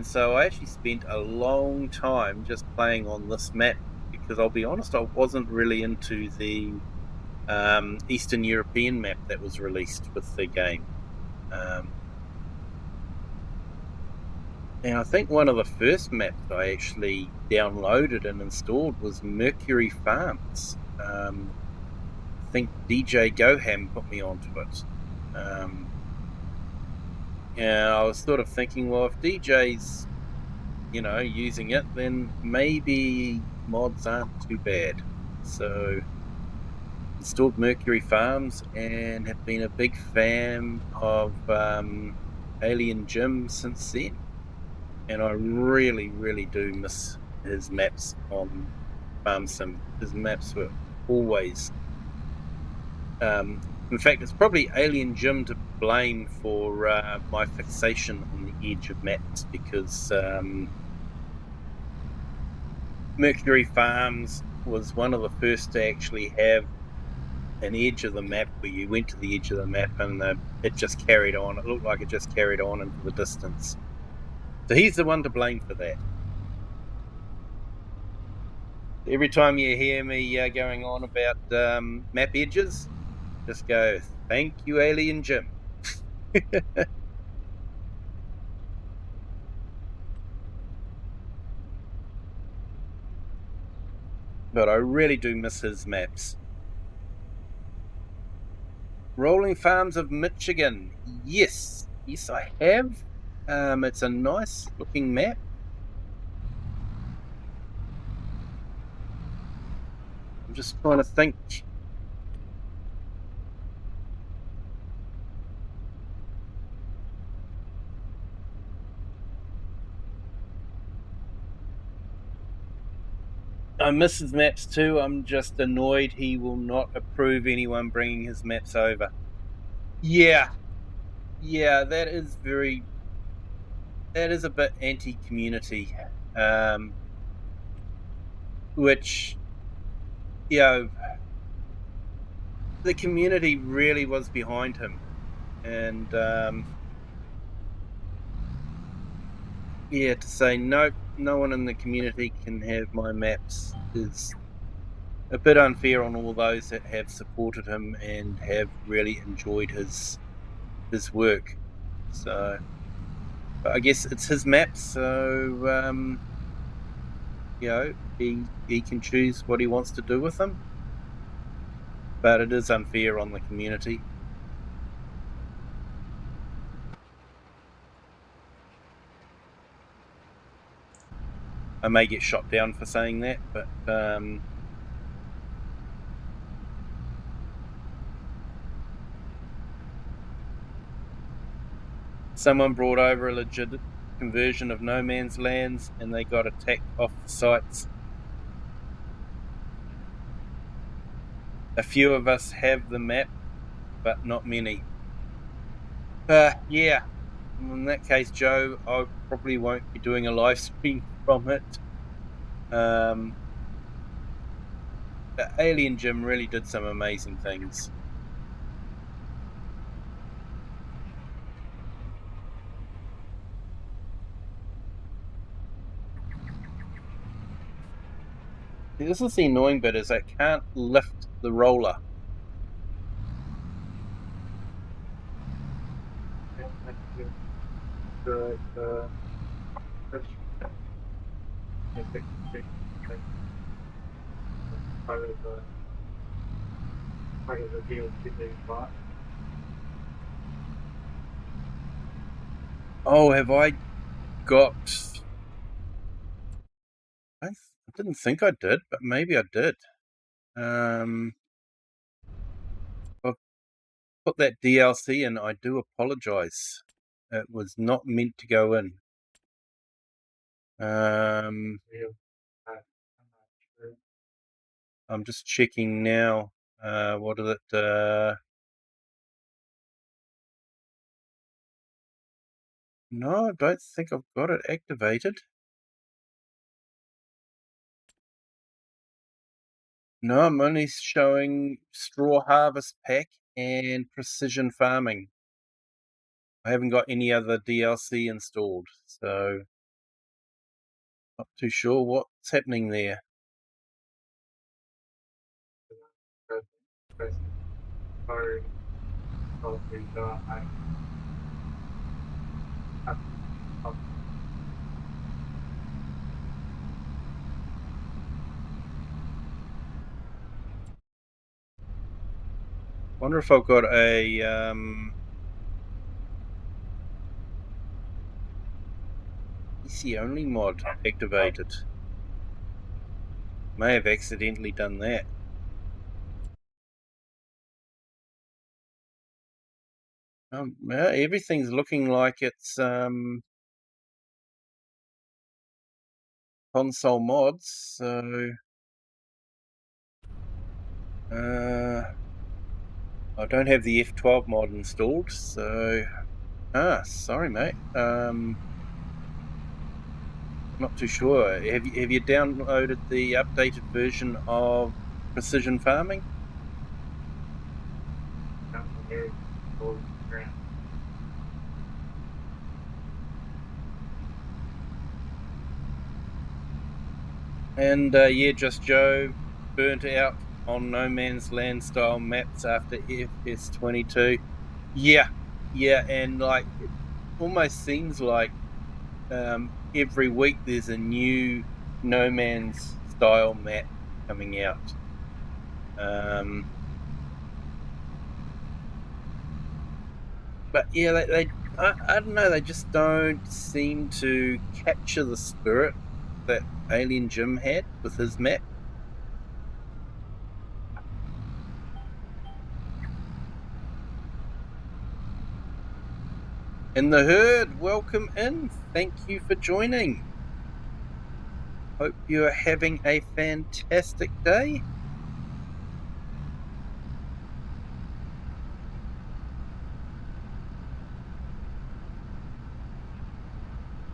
so I actually spent a long time just playing on this map because I'll be honest, I wasn't really into the Eastern European map that was released with the game. And I think one of the first maps I actually downloaded and installed was Mercury Farms. I think DJ Goham put me onto it. And I was sort of thinking, well, if DJ's, using it, then maybe mods aren't too bad. So installed Mercury Farms and have been a big fan of Alien Jim since then. And I really, really do miss his maps on Farm Sim. His maps were always. In fact, it's probably Alien Jim to blame for my fixation on the edge of maps because Mercury Farms was one of the first to actually have an edge of the map where you went to the edge of the map and it just carried on. It looked like it just carried on into the distance. So he's the one to blame for that. Every time you hear me going on about map edges, just go, thank you, Alien Jim. But I really do miss his maps. Rolling Farms of Michigan. Yes, I have. It's a nice looking map. I'm just trying to think. I miss his maps too. I'm just annoyed he will not approve anyone bringing his maps over. Yeah, that is a bit anti-community, which, the community really was behind him, and to say no one in the community can have my maps is a bit unfair on all those that have supported him and have really enjoyed his work. So I guess it's his maps, so he can choose what he wants to do with them, but it is unfair on the community. I may get shot down for saying that, but someone brought over a legit conversion of no man's lands and they got attacked off the sites. A few of us have the map, but not many. Yeah, in that case, Joe, I probably won't be doing a live stream from it. Alien Jim really did some amazing things. This is the annoying bit, is I can't lift the roller. Oh, have I got... I didn't think I did, but maybe I did. I've put that DLC in. I do apologize. It was not meant to go in. I'm just checking now. What is it? No, I don't think I've got it activated. No, I'm only showing Straw Harvest Pack and Precision Farming. I haven't got any other DLC installed, so not too sure what's happening there. Wonder if I've got a PC only mod activated. May have accidentally done that. Yeah, everything's looking like it's console mods, so I don't have the F12 mod installed, so sorry mate. Not too sure. Have you downloaded the updated version of Precision Farming? And yeah, just Joe burnt out on No Man's Land style maps after FS22. Yeah, and like it almost seems like every week there's a new No Man's style map coming out. But yeah, I don't know, they just don't seem to capture the spirit that Alien Jim had with his map. And the herd, welcome in. Thank you for joining. Hope you're having a fantastic day.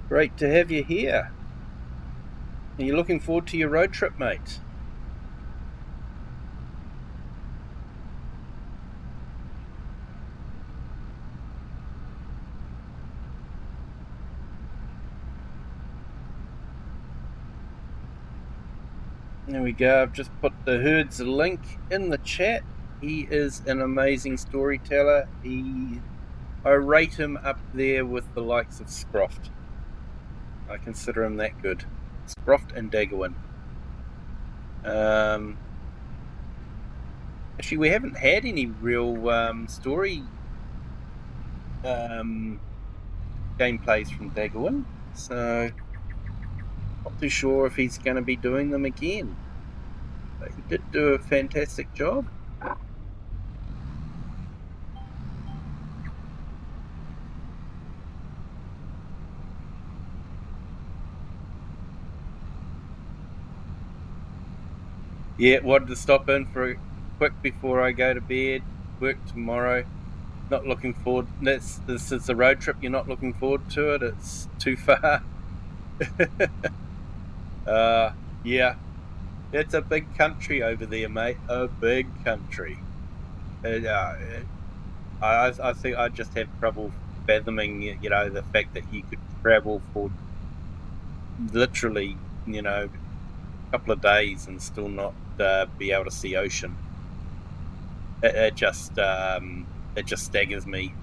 Great to have you here. Are you looking forward to your road trip, mate? There we go. I've just put the herd's link in the chat. He is an amazing storyteller. I rate him up there with the likes of Scroft. I consider him that good. Scroft and Daggerwin. Actually, we haven't had any real story gameplays from Daggerwin, so not too sure if he's going to be doing them again. But he did do a fantastic job. Yeah, wanted to stop in for a quick before I go to bed. Work tomorrow. Not looking forward. This is a road trip. You're not looking forward to it. It's too far. Yeah, it's a big country over there, mate. A big country. I think I just have trouble fathoming, the fact that you could travel for literally, a couple of days and still not be able to see ocean. It just staggers me.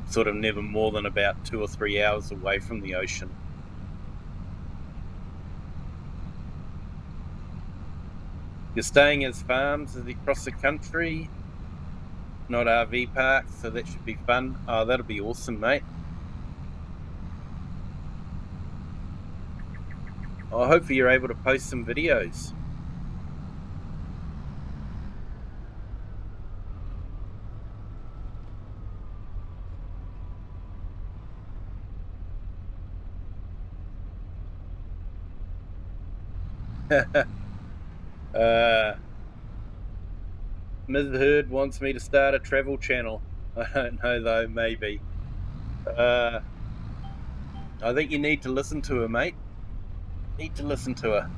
Sort of never more than about 2 or 3 hours away from the ocean. You're staying as farms as across the country, not RV parks, so that should be fun. Oh, that'll be awesome, mate. Oh, hopefully you're able to post some videos. Ms. Heard wants me to start a travel channel. I don't know though, maybe. I think you need to listen to her, mate. Need to listen to her.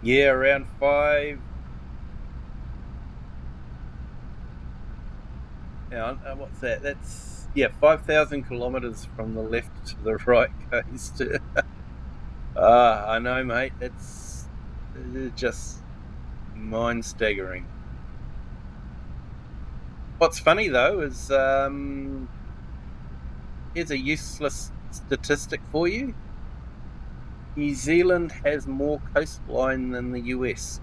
Yeah, around 5. What's that? That's 5,000 kilometers from the left to the right coast. I know, mate. It's just mind staggering. What's funny though is here's a useless statistic for you. New Zealand has more coastline than the US.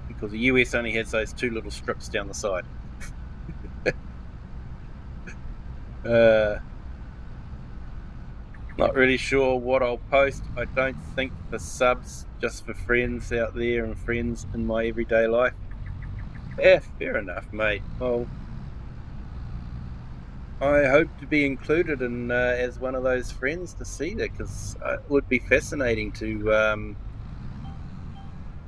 Because the US only has those 2 little strips down the side. Not really sure what I'll post. I don't think for subs, just for friends out there and friends in my everyday life. Yeah, fair enough, mate. Well, I hope to be included in as one of those friends to see that, because it would be fascinating to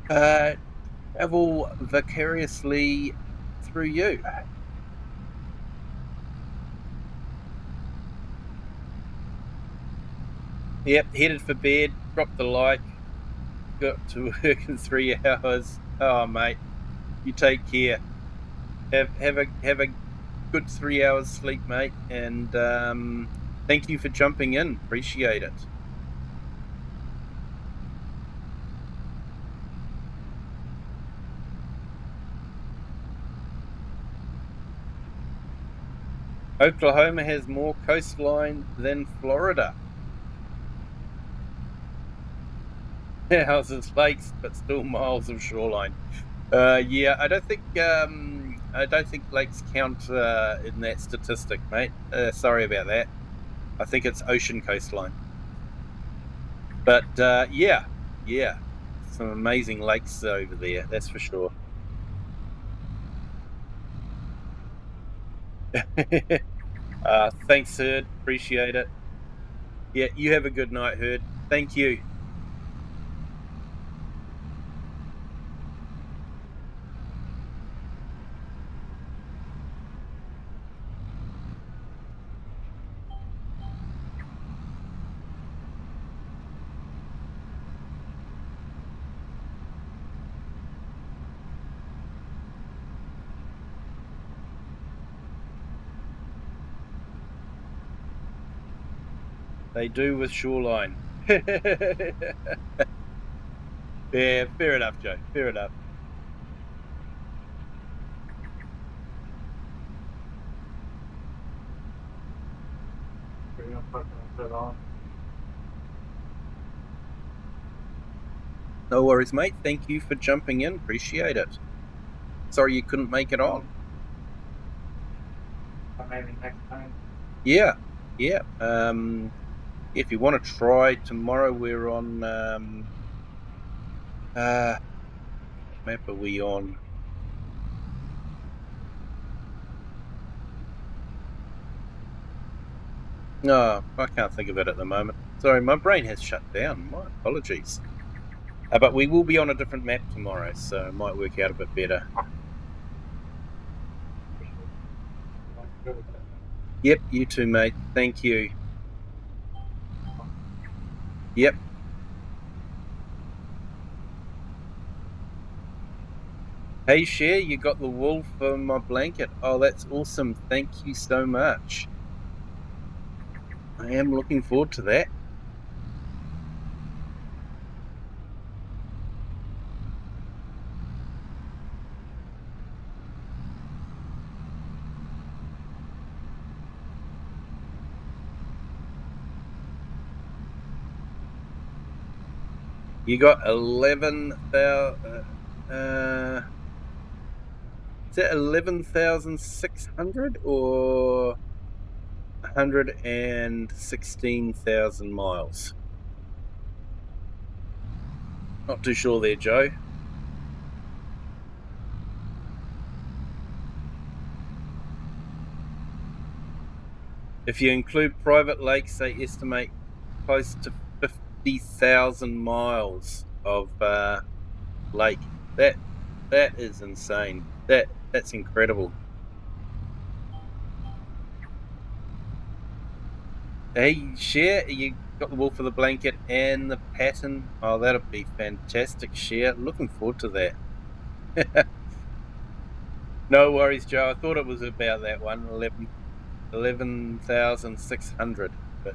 travel vicariously through you. Yep, headed for bed, dropped the like, got to work in 3 hours. Oh, mate, you take care. Have a good 3 hours sleep, mate, and thank you for jumping in. Appreciate it. Oklahoma has more coastline than Florida. Houses, lakes, but still miles of shoreline. Yeah, I don't think lakes count in that statistic, mate. Sorry about that. I think it's ocean coastline. But yeah, some amazing lakes over there. That's for sure. Thanks, Herd. Appreciate it. Yeah, you have a good night, Herd. Thank you. They do with shoreline. Yeah, fair enough, Joe. Fair enough. No worries, mate. Thank you for jumping in. Appreciate it. Sorry you couldn't make it on. Maybe next time. Yeah. If you want to try tomorrow, we're on What map are we on? No, I can't think of it at the moment. Sorry, my brain has shut down. My apologies. But we will be on a different map tomorrow, so it might work out a bit better. Yep, you too, mate. Thank you. Yep. Hey, Cher, you got the wool for my blanket. Oh, that's awesome. Thank you so much. I am looking forward to that. You got 11,000. Is that 11,600 or 116,000 miles? Not too sure there, Joe. If you include private lakes, they estimate close to 50,000 miles of lake. That is insane. That's incredible. Hey, Cher, you got the wool for the blanket and the pattern. Oh, that'll be fantastic, Cher. Looking forward to that. No worries, Joe. I thought it was about that one, 11,600. But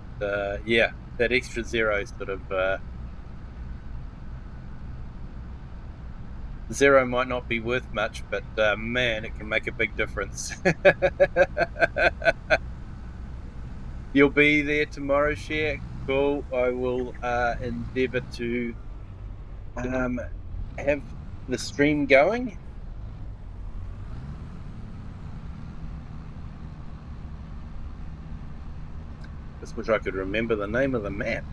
yeah, that extra zero sort of zero might not be worth much, but man, it can make a big difference. You'll be there tomorrow, Cher. Cool. I will endeavour to have the stream going. Just wish I could remember the name of the map.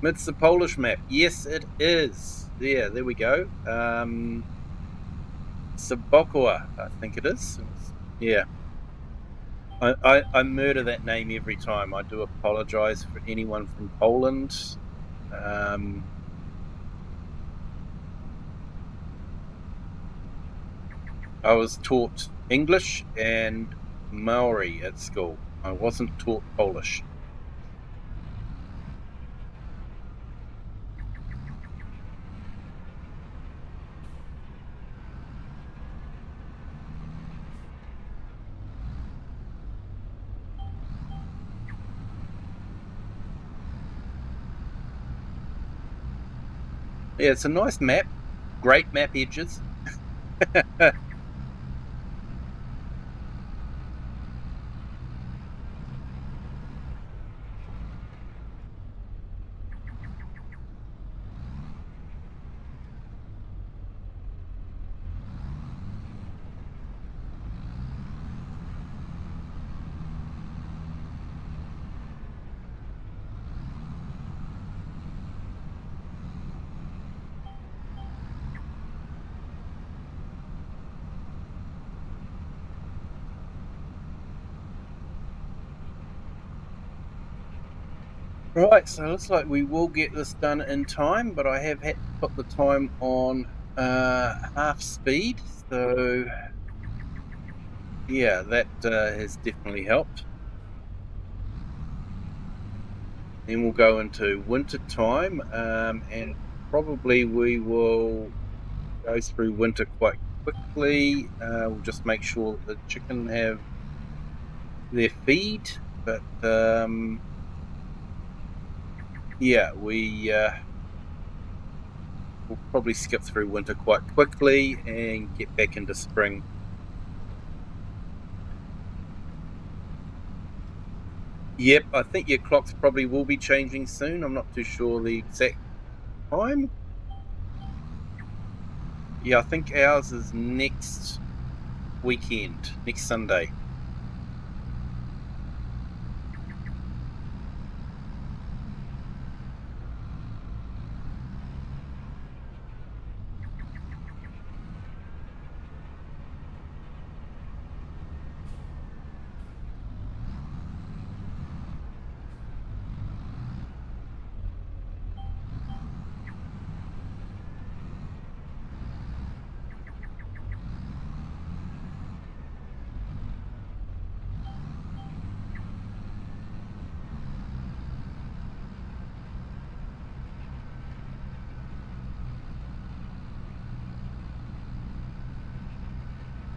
It's the Polish map. Yes, it is. There we go. Sobokowa, I think it is. Yeah. I murder that name every time. I do apologize for anyone from Poland. I was taught English and Māori at school. I wasn't taught Polish. Yeah, it's a nice map. Great map edges. Right, so it looks like we will get this done in time, but I have had to put the time on half speed, so yeah, that has definitely helped. Then we'll go into winter time, and probably we will go through winter quite quickly. We'll just make sure that the chicken have their feed, but yeah, we'll probably skip through winter quite quickly and get back into spring. Yep, I think your clocks probably will be changing soon. I'm not too sure the exact time. Yeah, I think ours is next weekend, next Sunday.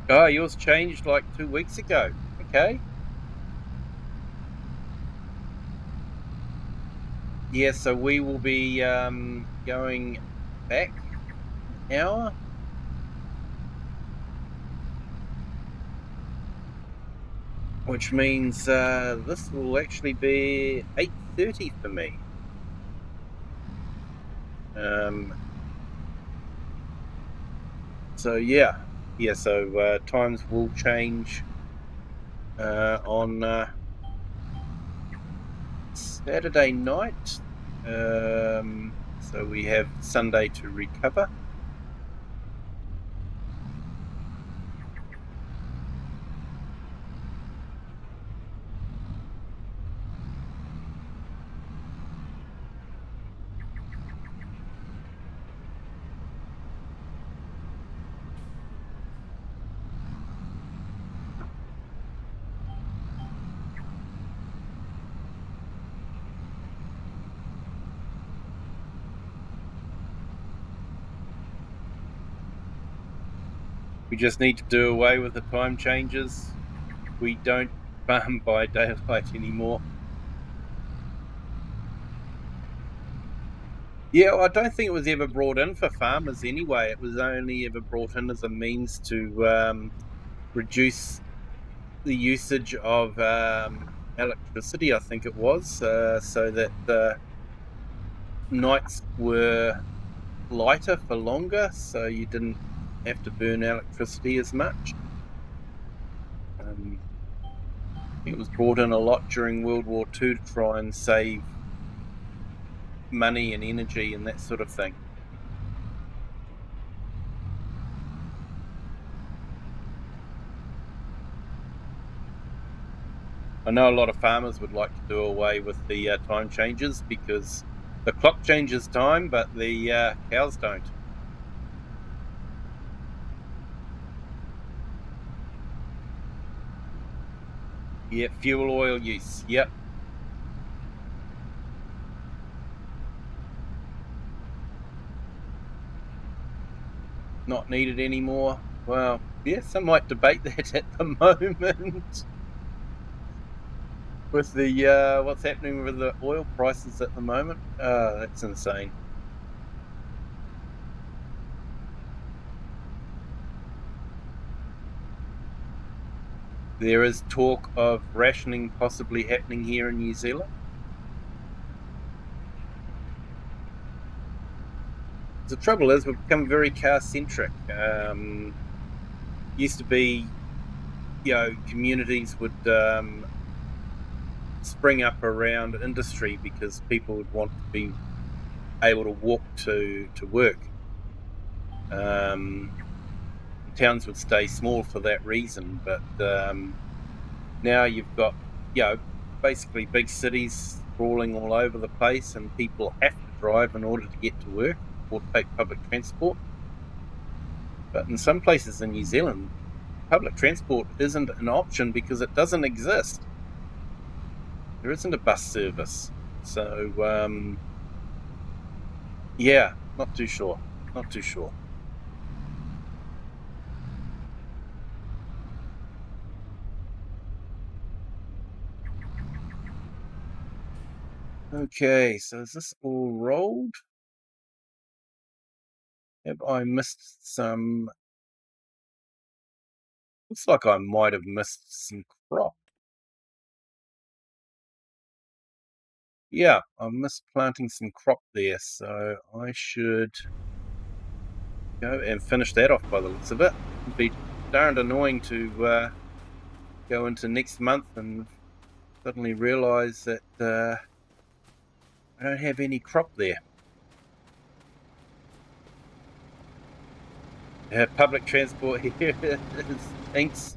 Oh, yours changed like 2 weeks ago. Okay. Yeah, so we will be going back an hour, which means this will actually be 8:30 for me. So yeah, so times will change on Saturday night. So we have Sunday to recover. We just need to do away with the time changes. We don't farm by daylight anymore. Yeah, I don't think it was ever brought in for farmers anyway. It was only ever brought in as a means to reduce the usage of electricity, I think it was, so that the nights were lighter for longer, so you didn't have to burn electricity as much. It was brought in a lot during World War II to try and save money and energy and that sort of thing. I know a lot of farmers would like to do away with the time changes because the clock changes time, but the cows don't. Yeah, fuel oil use. Yep. Not needed anymore. Well, yeah, some might debate that at the moment with the what's happening with the oil prices at the moment. That's insane. There is talk of rationing possibly happening here in New Zealand. The trouble is, we've become very car centric. Used to be, communities would spring up around industry because people would want to be able to walk to work. Towns would stay small for that reason, but now you've got, basically big cities sprawling all over the place, and people have to drive in order to get to work or take public transport. But in some places in New Zealand, public transport isn't an option because it doesn't exist. There isn't a bus service. So, yeah, not too sure. Not too sure. Okay, so is this all rolled? Have I missed some? Looks like I might have missed some crop. Yeah, I missed planting some crop there, so I should go and finish that off by the looks of it. It'd be darned annoying to go into next month and suddenly realise that I don't have any crop there. Public transport here stinks.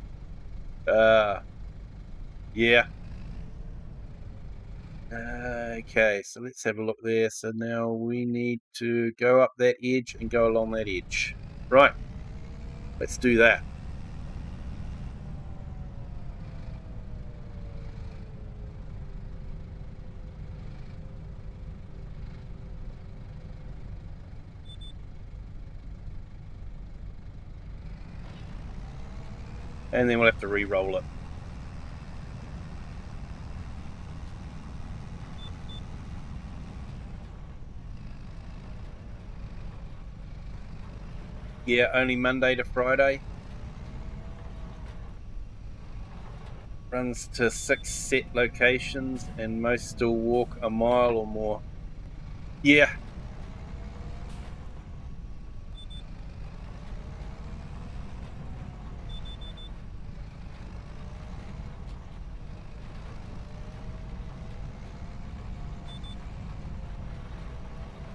Yeah. Okay, so let's have a look there. So now we need to go up that edge and go along that edge. Right, let's do that. and then we'll have to re-roll it. Yeah, only Monday to Friday. Runs to 6 set locations, and most still walk a mile or more. Yeah.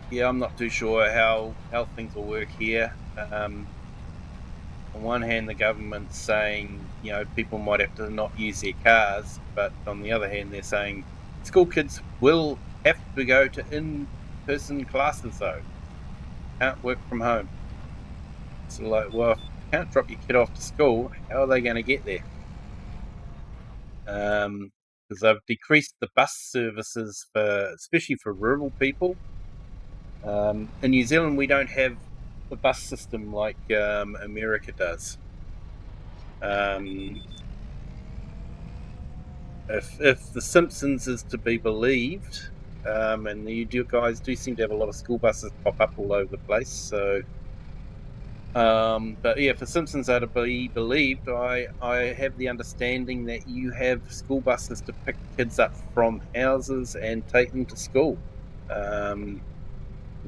Yeah, I'm not too sure how things will work here. On one hand, the government's saying, people might have to not use their cars, but on the other hand, they're saying school kids will have to go to in-person classes, though. Can't work from home. So, well, if you can't drop your kid off to school, how are they going to get there? Because they've decreased the bus services especially for rural people. In New Zealand, we don't have the bus system like America does. If The Simpsons is to be believed, and you guys do seem to have a lot of school buses pop up all over the place. So, but yeah, if The Simpsons are to be believed, I have the understanding that you have school buses to pick kids up from houses and take them to school.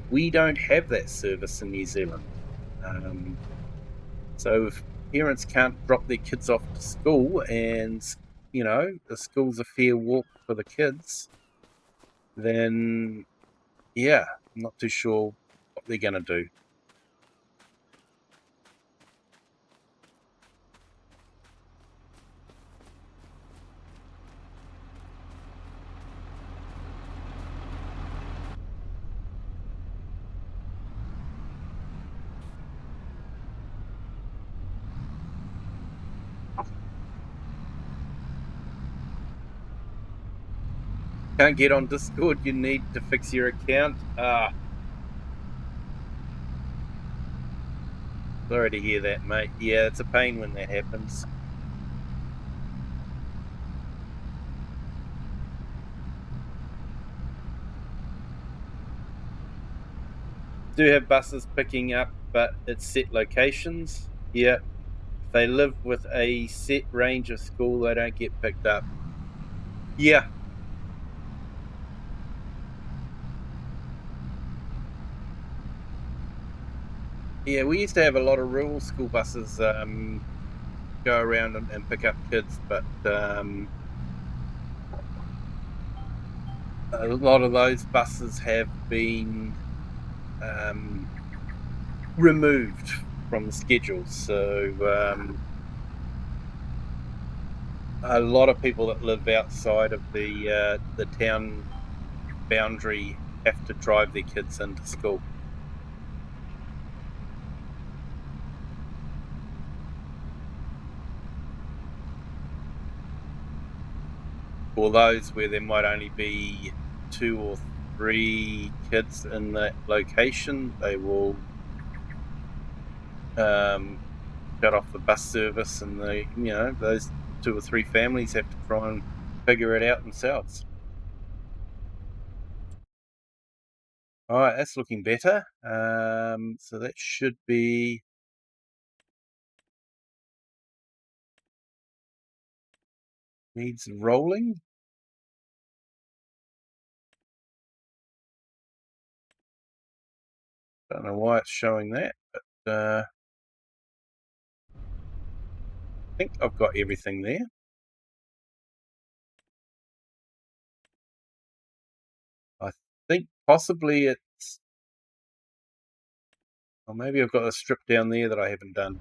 We don't have that service in New Zealand. So if parents can't drop their kids off to school and, the school's a fair walk for the kids, then, yeah, I'm not too sure what they're going to do. Can't get on Discord, you need to fix your account. Sorry to hear that, mate. Yeah, it's a pain when that happens. Do have buses picking up, but it's set locations. Yeah. If they live with a set range of school, they don't get picked up. Yeah. Yeah, we used to have a lot of rural school buses go around and pick up kids, but a lot of those buses have been removed from the schedule. So a lot of people that live outside of the town boundary have to drive their kids into school. For those where there might only be 2 or 3 kids in that location, they will shut off the bus service, and those 2 or 3 families have to try and figure it out themselves. All right, that's looking better. So that should be needs rolling. Don't know why it's showing that, but I think I've got everything there. I think possibly it's, or maybe I've got a strip down there that I haven't done.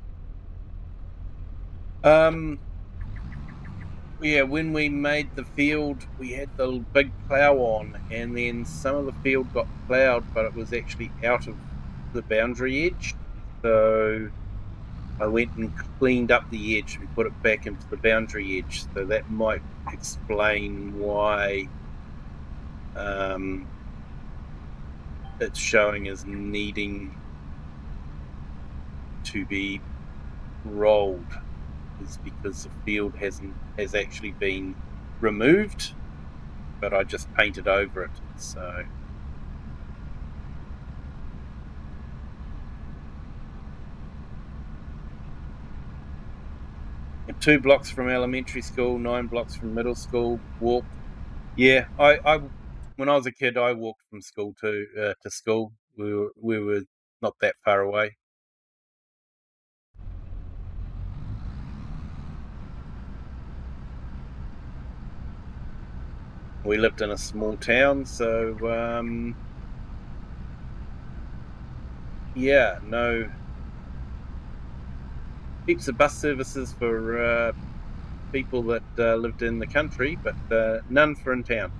Yeah, when we made the field, we had the big plough on, and then some of the field got ploughed, but it was actually out of the boundary edge. So I went and cleaned up the edge and put it back into the boundary edge. So that might explain why it's showing as needing to be rolled. is because the field has actually been removed, but I just painted over it. So and 2 blocks from elementary school, 9 blocks from middle school. Walked. Yeah, I when I was a kid, I walked from school to school. We were not that far away. We lived in a small town, so yeah, no heaps of bus services for people that lived in the country, but none for in town.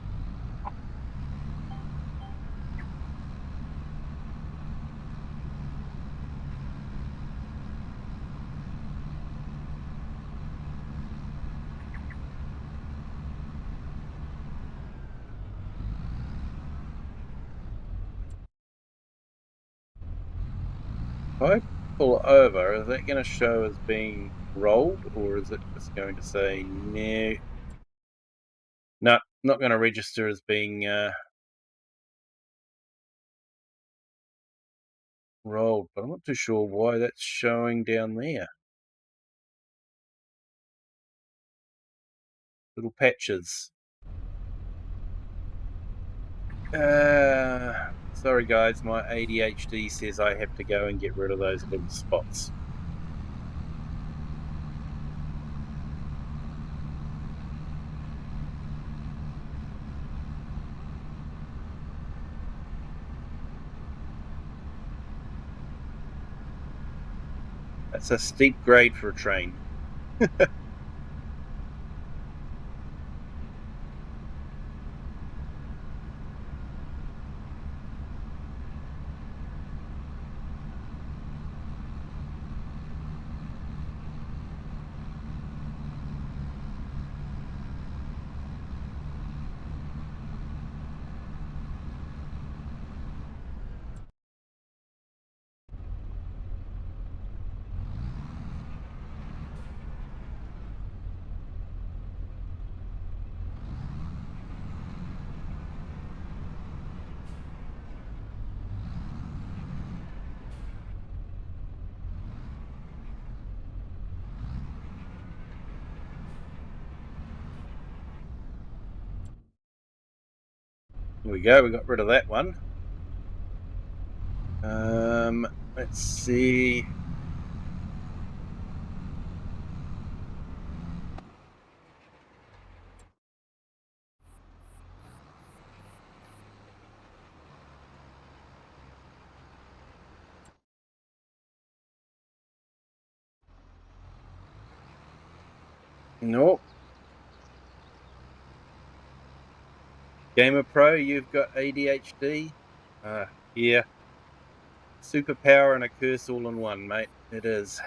If I pull over, is that going to show as being rolled, or is it just going to say no? No, not going to register as being rolled, but I'm not too sure why that's showing down there. Little patches. Sorry guys, my ADHD says I have to go and get rid of those little spots. That's a steep grade for a train. Here we go, we got rid of that one. Let's see. Nope. Gamer Pro, you've got ADHD. Yeah. Superpower and a curse all in one, mate. It is.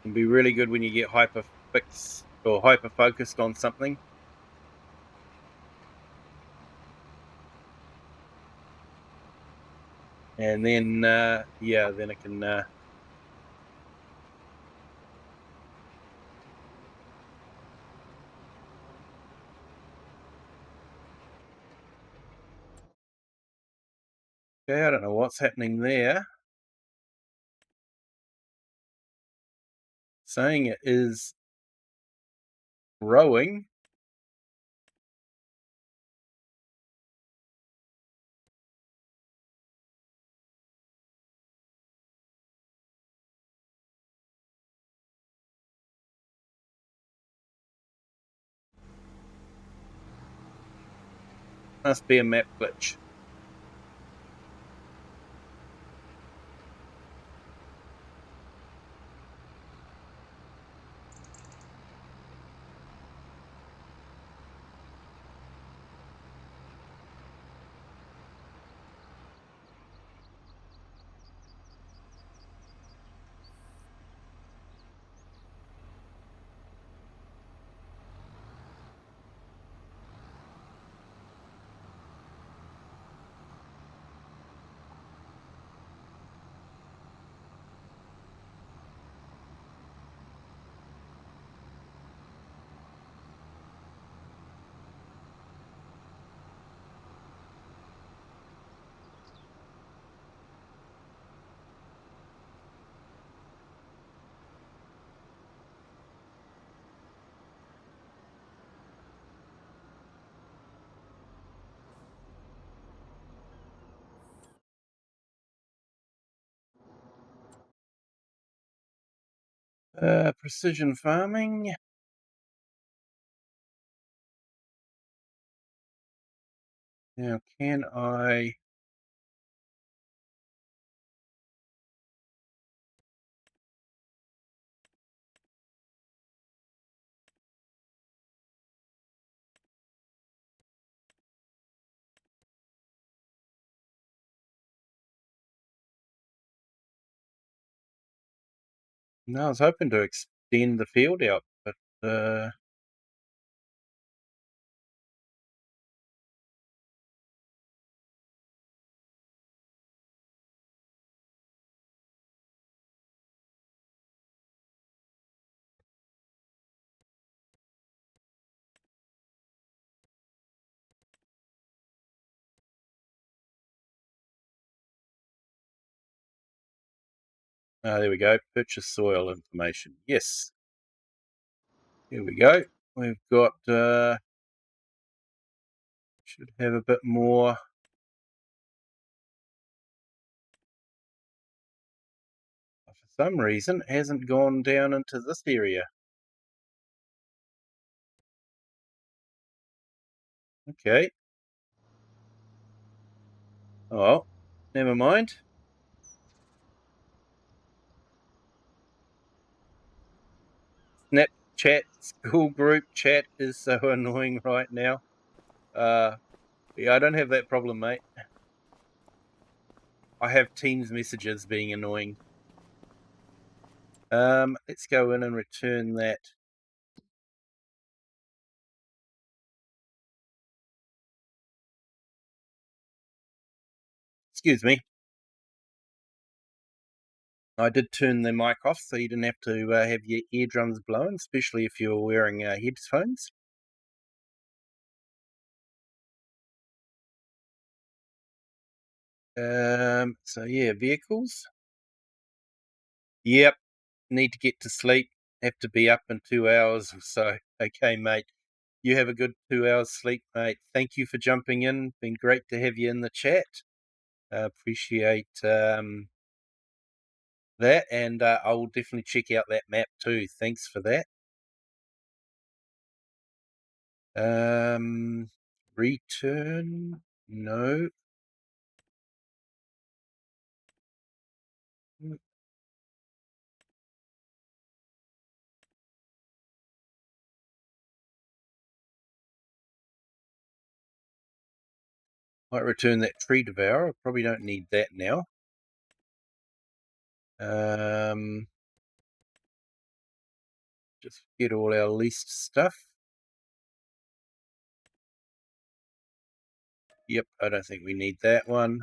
Can be really good when you get hyper fixed or hyper focused on something. And then yeah, then it can okay, I don't know what's happening there. Saying it is rowing. Must be a map glitch. Precision farming. Now, can I... No, I was hoping to extend the field out, but there we go. Purchase soil information. Yes. Here we go. We've got... should have a bit more... For some reason, it hasn't gone down into this area. Okay. Oh, never mind. Snapchat school group chat is so annoying right now. Yeah, I don't have that problem, mate. I have Teams messages being annoying. Let's go in and return that. Excuse me. I did turn the mic off so you didn't have to have your eardrums blown, especially if you're wearing headphones. So yeah, vehicles. Yep, need to get to sleep. Have to be up in 2 hours or so. Okay, mate. You have a good 2 hours sleep, mate. Thank you for jumping in. Been great to have you in the chat. Appreciate that, and I will definitely check out that map too. Thanks for that. Return? No. Might return that tree devourer. Probably don't need that now. Just get all our leased stuff. Yep, I don't think we need that one.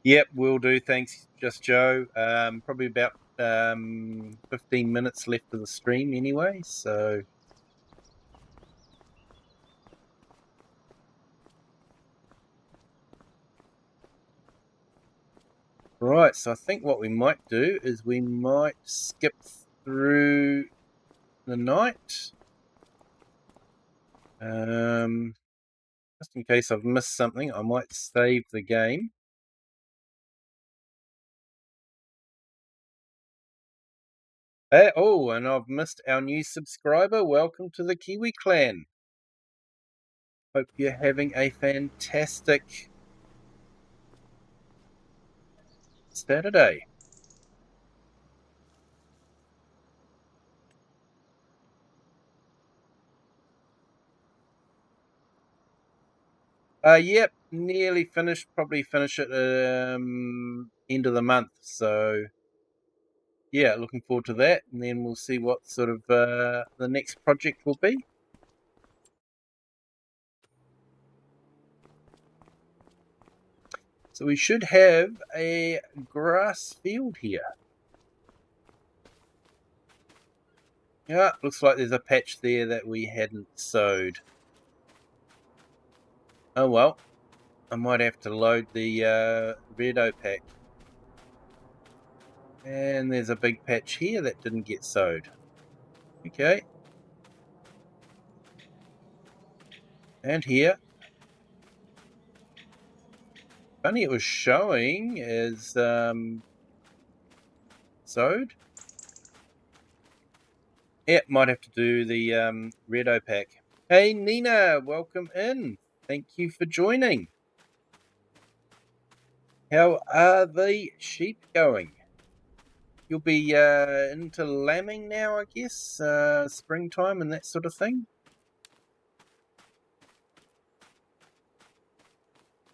Yep, will do. Thanks, Just Joe. Probably about 15 minutes left of the stream anyway, so... Right, so I think what we might do is we might skip through the night. Just in case I've missed something, I might save the game. Oh, and I've missed our new subscriber. Welcome to the Kiwi clan. Hope you're having a fantastic Saturday. Yep, nearly finished. Probably finish it end of the month. So yeah, looking forward to that, and then we'll see what sort of the next project will be. So we should have a grass field here. Yeah, looks like there's a patch there that we hadn't sowed. Oh well, I might have to load the Redo pack. And there's a big patch here that didn't get sowed. Okay. And here. funny, it was showing as sewed. Yeah, might have to do the Redo pack. Hey Nina, welcome in. Thank you for joining. How are the sheep going? You'll be into lambing now, I guess, springtime and that sort of thing.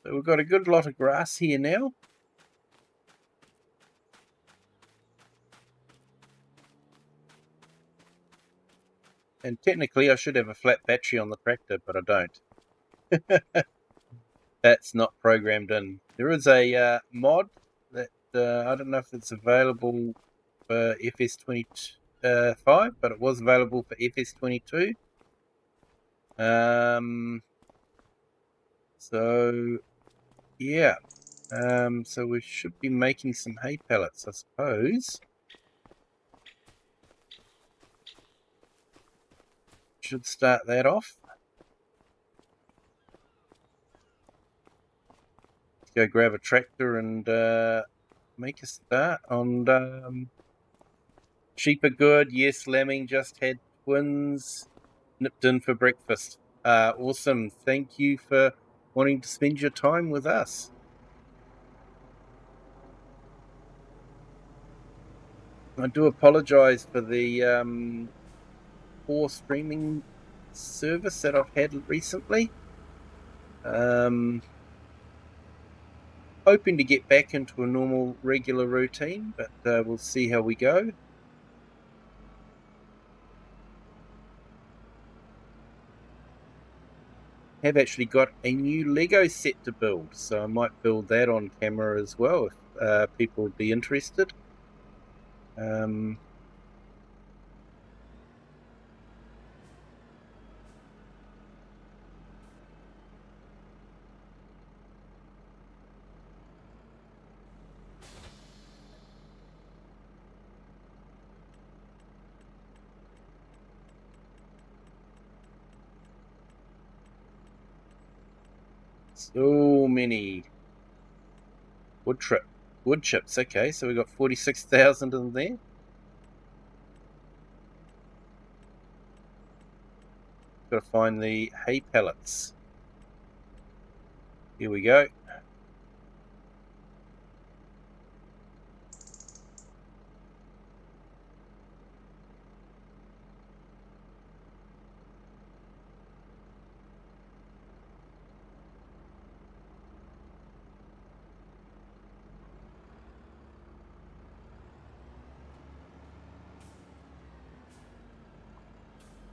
So we've got a good lot of grass here now. And technically I should have a flat battery on the tractor, but I don't. That's not programmed in. There is a mod that I don't know if it's available for FS25, but it was available for FS22. So yeah, so we should be making some hay pellets, I suppose. Should start that off. Let's go grab a tractor and make a start on sheep are good. Yes, lambing just had twins. Nipped in for breakfast. Awesome. Thank you for wanting to spend your time with us. I do apologize for the poor streaming service that I've had recently. Hoping to get back into a normal, regular routine, but we'll see how we go. Have actually got a new Lego set to build, so I might build that on camera as well if people would be interested. So many wood chips. Okay, so we got 46,000 in there. Got to find the hay pellets. Here we go.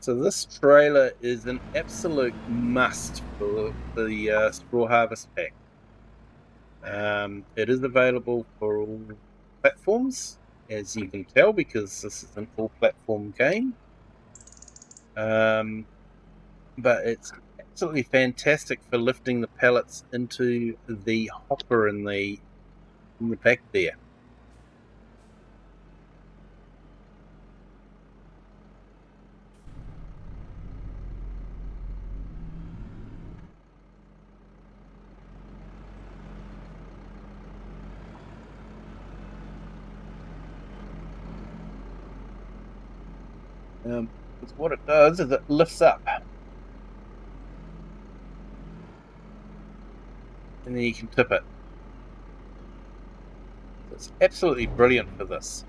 So this trailer is an absolute must for the straw harvest pack. It is available for all platforms, as you can tell, because this is an all-platform game. But it's absolutely fantastic for lifting the pellets into the hopper in the back there. Because what it does is it lifts up, and then you can tip it. So it's absolutely brilliant for this.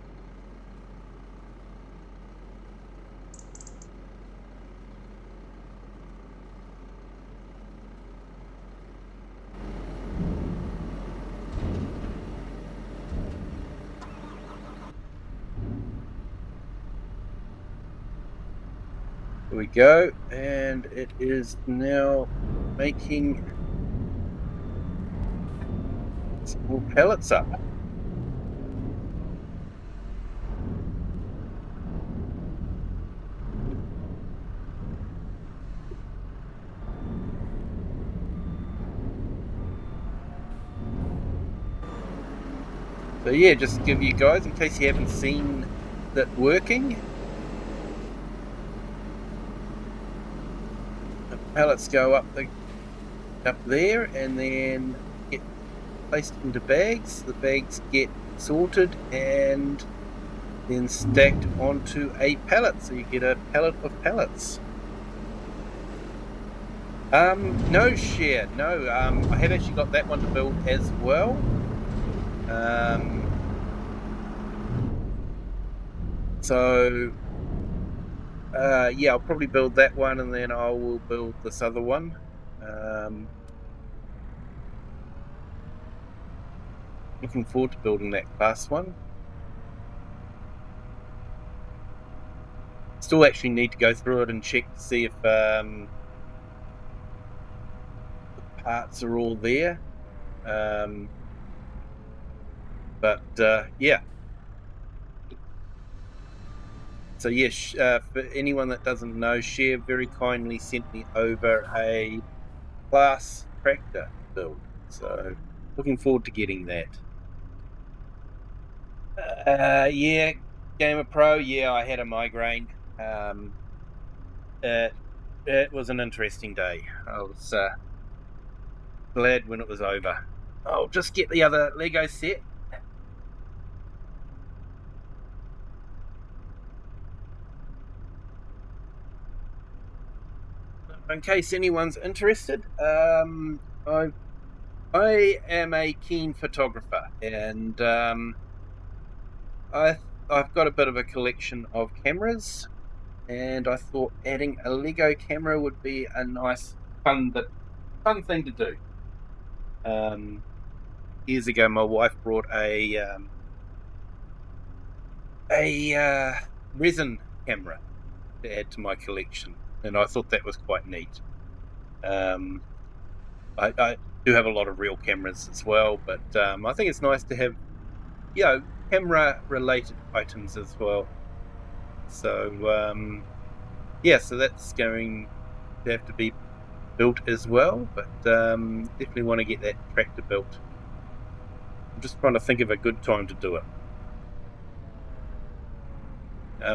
Here we go, and it is now making some more pellets up. So yeah, just to give you guys, in case you haven't seen that working, the pellets go up there, and then get placed into bags. The bags get sorted and then stacked onto a pallet, so you get a pallet of pallets. No share, no. I have actually got that one to build as well. So yeah, I'll probably build that one, and then I will build this other one. Looking forward to building that class one. Still actually need to go through it and check to see if the parts are all there. But yeah. So yes, for anyone that doesn't know, Share very kindly sent me over a class tractor build. So looking forward to getting that. Yeah, Gamer Pro. Yeah, I had a migraine. It was an interesting day. I was glad when it was over. I'll just get the other Lego set. In case anyone's interested, I am a keen photographer, and I've got a bit of a collection of cameras, and I thought adding a Lego camera would be a nice, fun thing to do. Years ago, my wife brought a resin camera to add to my collection, and I thought that was quite neat. I do have a lot of real cameras as well, but I think it's nice to have, camera-related items as well. So yeah, so that's going to have to be built as well, but definitely want to get that tractor built. I'm just trying to think of a good time to do it.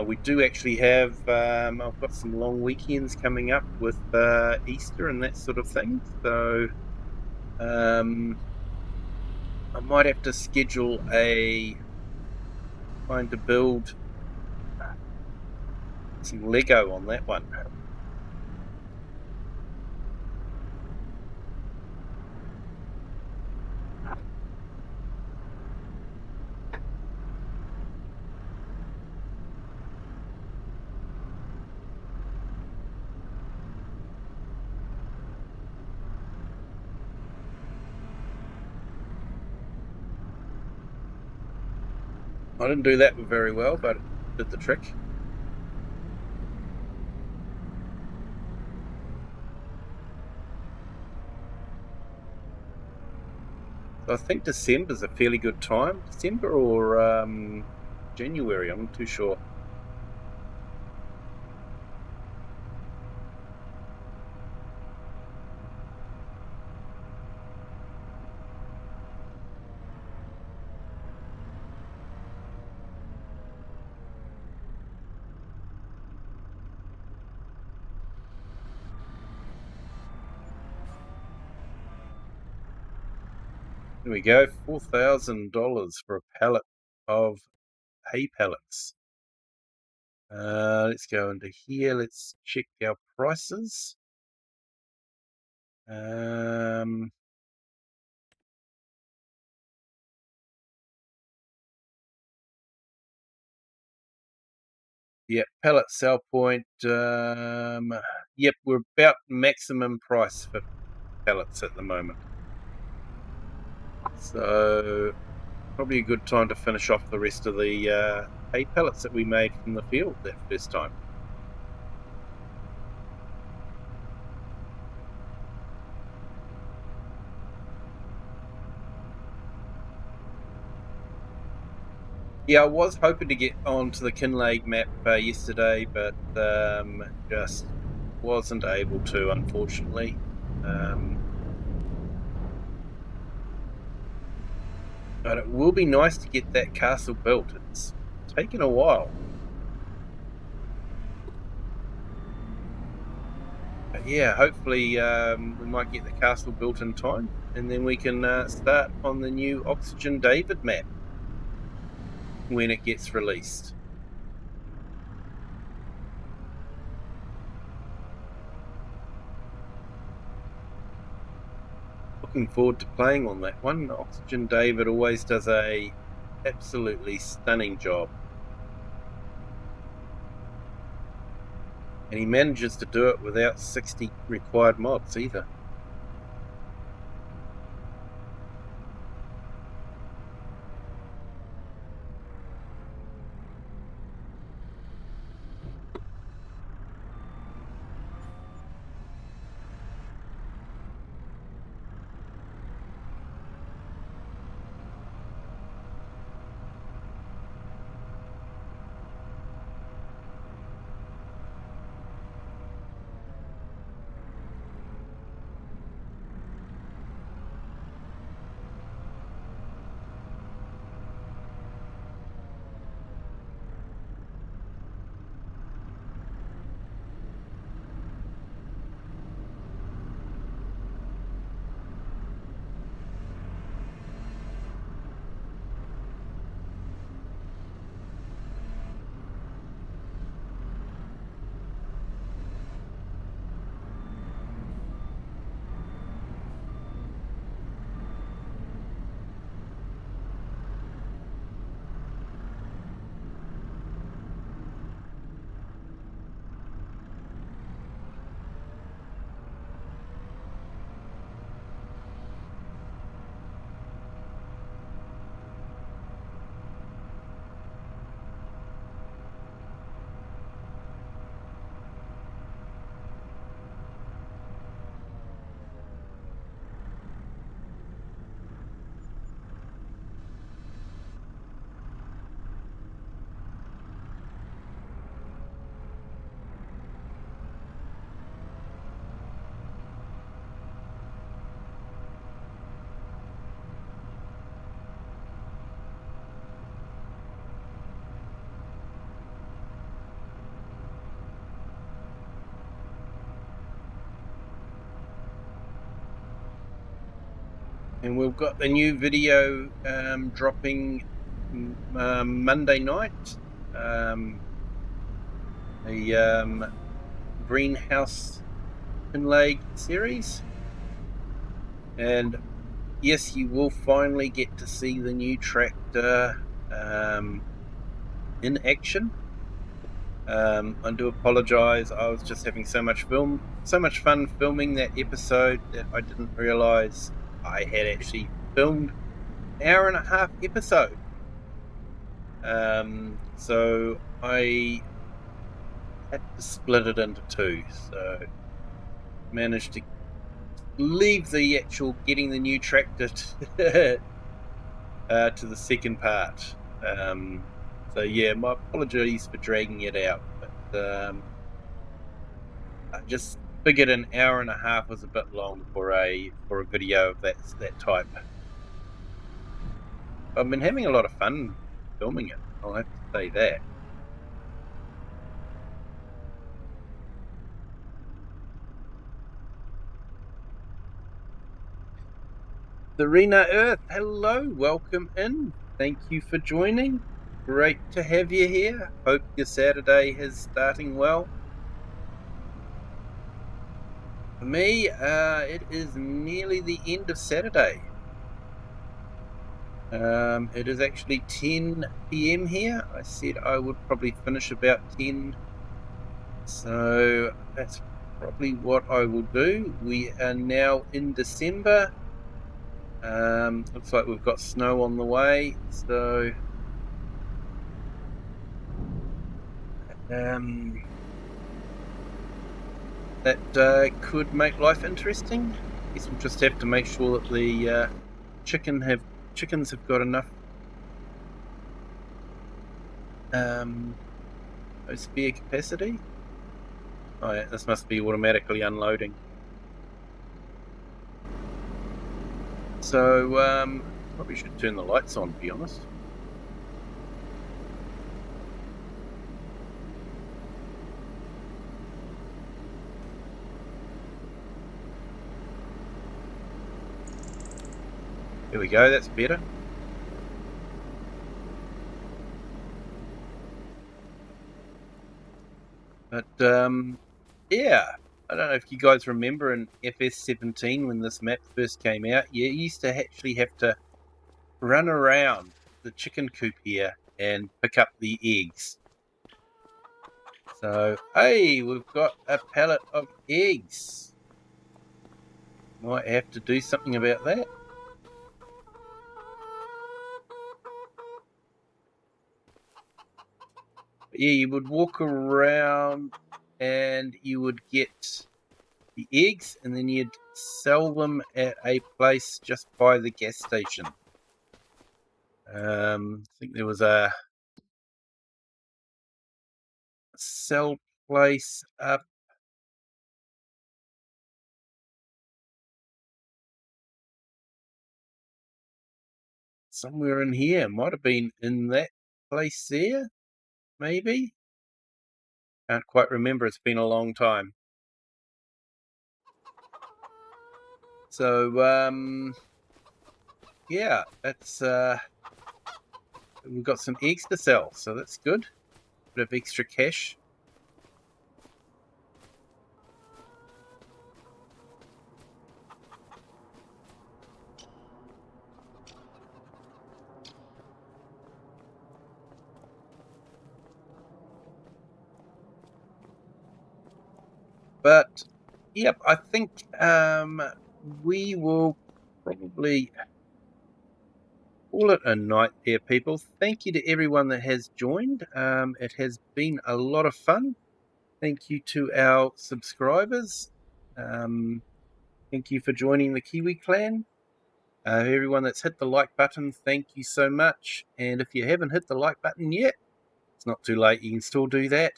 We do actually have, I've got some long weekends coming up with Easter and that sort of thing, so I might have to schedule trying to build some Lego on that one. I didn't do that very well, but it did the trick. So I think December's a fairly good time. December or January, I'm not too sure. There we go, $4,000 for a pallet of hay pallets. Let's go into here. Let's check our prices. Yep, pallet sell point. Yep, we're about maximum price for pallets at the moment. So probably a good time to finish off the rest of the hay pallets that we made from the field that first time. Yeah, I was hoping to get onto the Kinlaig map yesterday, but just wasn't able to, unfortunately. But it will be nice to get that castle built. It's taken a while. But yeah, hopefully we might get the castle built in time, and then we can start on the new Oxygen David map when it gets released. Looking forward to playing on that one. Oxygen David always does a absolutely stunning job. And he manages to do it without 60 required mods either. And we've got the new video dropping Monday night. The greenhouse inlaid series. And yes, you will finally get to see the new tractor in action. I do apologise. I was just having so much fun filming that episode that I didn't realise I had actually filmed an hour and a half episode. So I had to split it into two. So managed to leave the actual getting the new tractor to the second part. So yeah, my apologies for dragging it out, but I just figured an hour and a half was a bit long for a video of that type. I've been having a lot of fun filming it, I'll have to say that. Serena Earth, hello, welcome in. Thank you for joining. Great to have you here. Hope your Saturday is starting well. For me, it is nearly the end of Saturday. It is actually 10 PM here. I said I would probably finish about 10. So that's probably what I will do. We are now in December. Looks like we've got snow on the way. So that could make life interesting. I guess we'll just have to make sure that the chickens have got enough spare capacity. Oh yeah, this must be automatically unloading. So probably should turn the lights on, to be honest. There we go, that's better. But, yeah, I don't know if you guys remember in FS17 when this map first came out, you used to actually have to run around the chicken coop here and pick up the eggs. So, hey, we've got a pallet of eggs. Might have to do something about that. But yeah, you would walk around and you would get the eggs and then you'd sell them at a place just by the gas station. I think there was a sell place up somewhere in here. Might have been in that place there, maybe. Can't quite remember. It's been a long time. So, yeah, that's we've got some eggs to sell, so that's good. Bit of extra cash. But yep, I think we will probably call it a night there, people. Thank you to everyone that has joined. It has been a lot of fun. Thank you to our subscribers. Thank you for joining the Kiwi clan. Everyone that's hit the like button, thank you so much. And if you haven't hit the like button yet, it's not too late. You can still do that.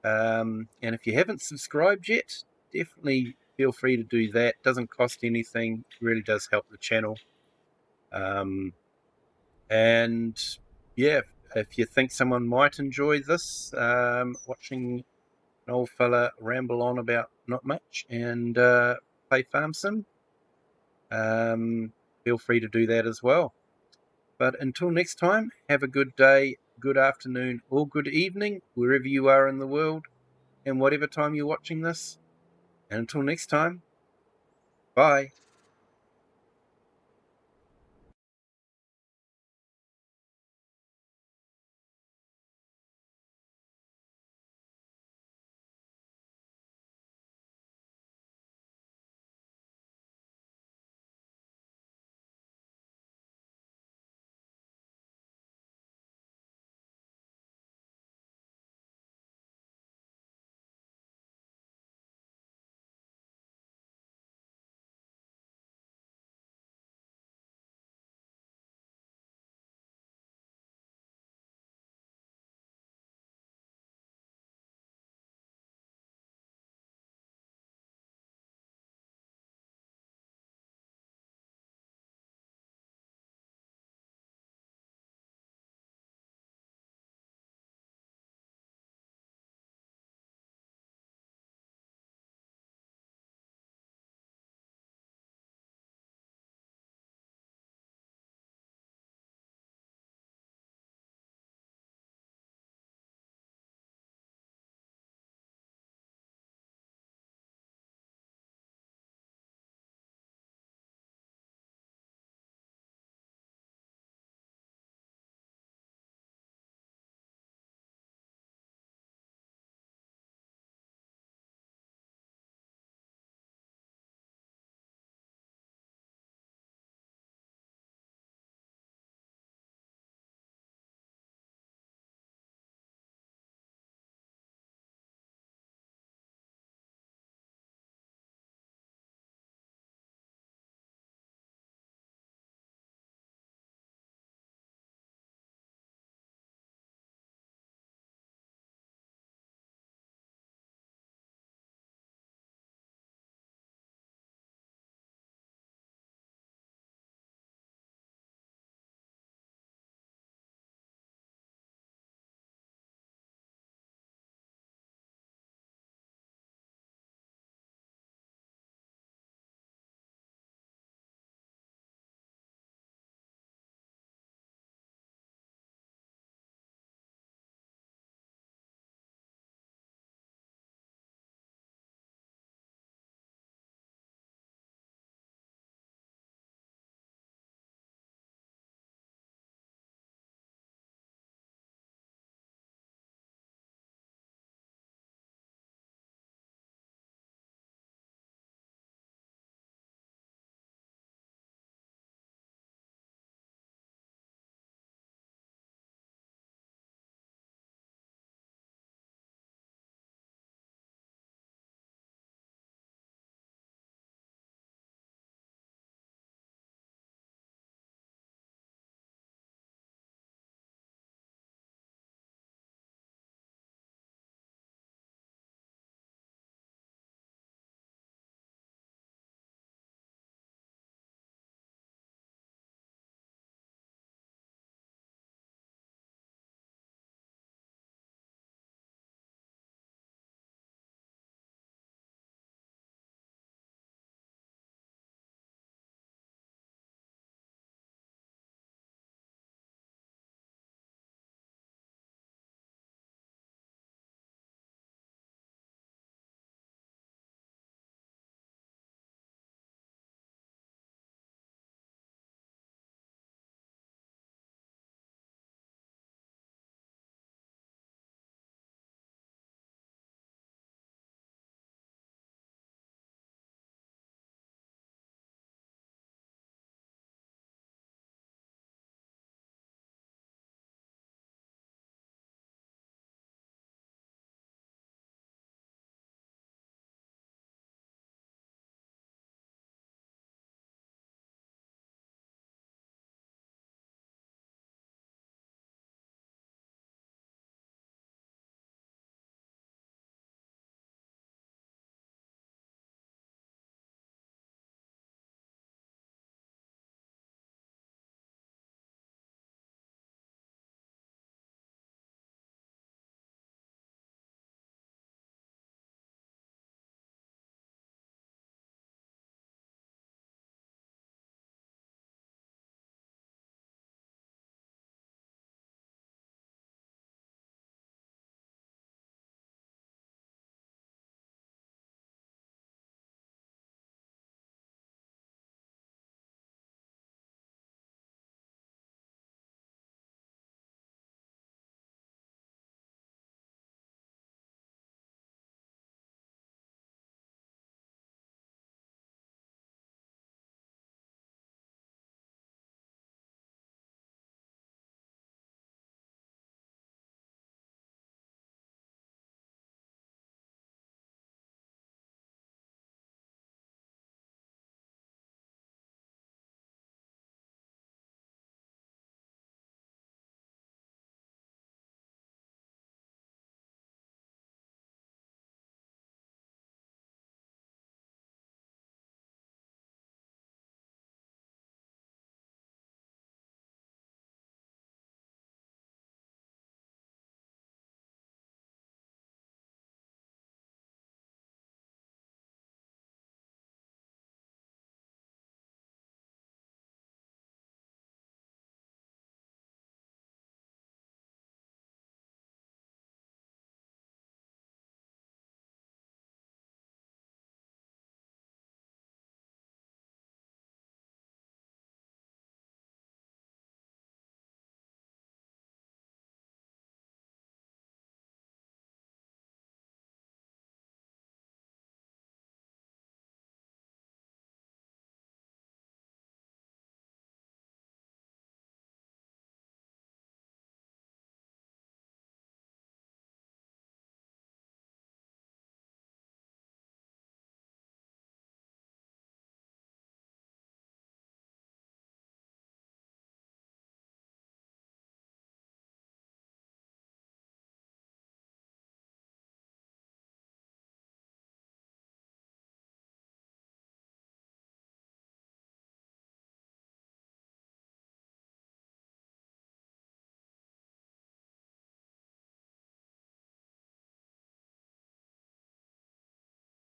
And if you haven't subscribed yet, definitely feel free to do that. Doesn't cost anything. Really does help the channel. And yeah, if you think someone might enjoy this, watching an old fella ramble on about not much and play Farm Sim, feel free to do that as well. But until next time, have a good day, good afternoon, or good evening, wherever you are in the world, and whatever time you're watching this. And until next time, bye.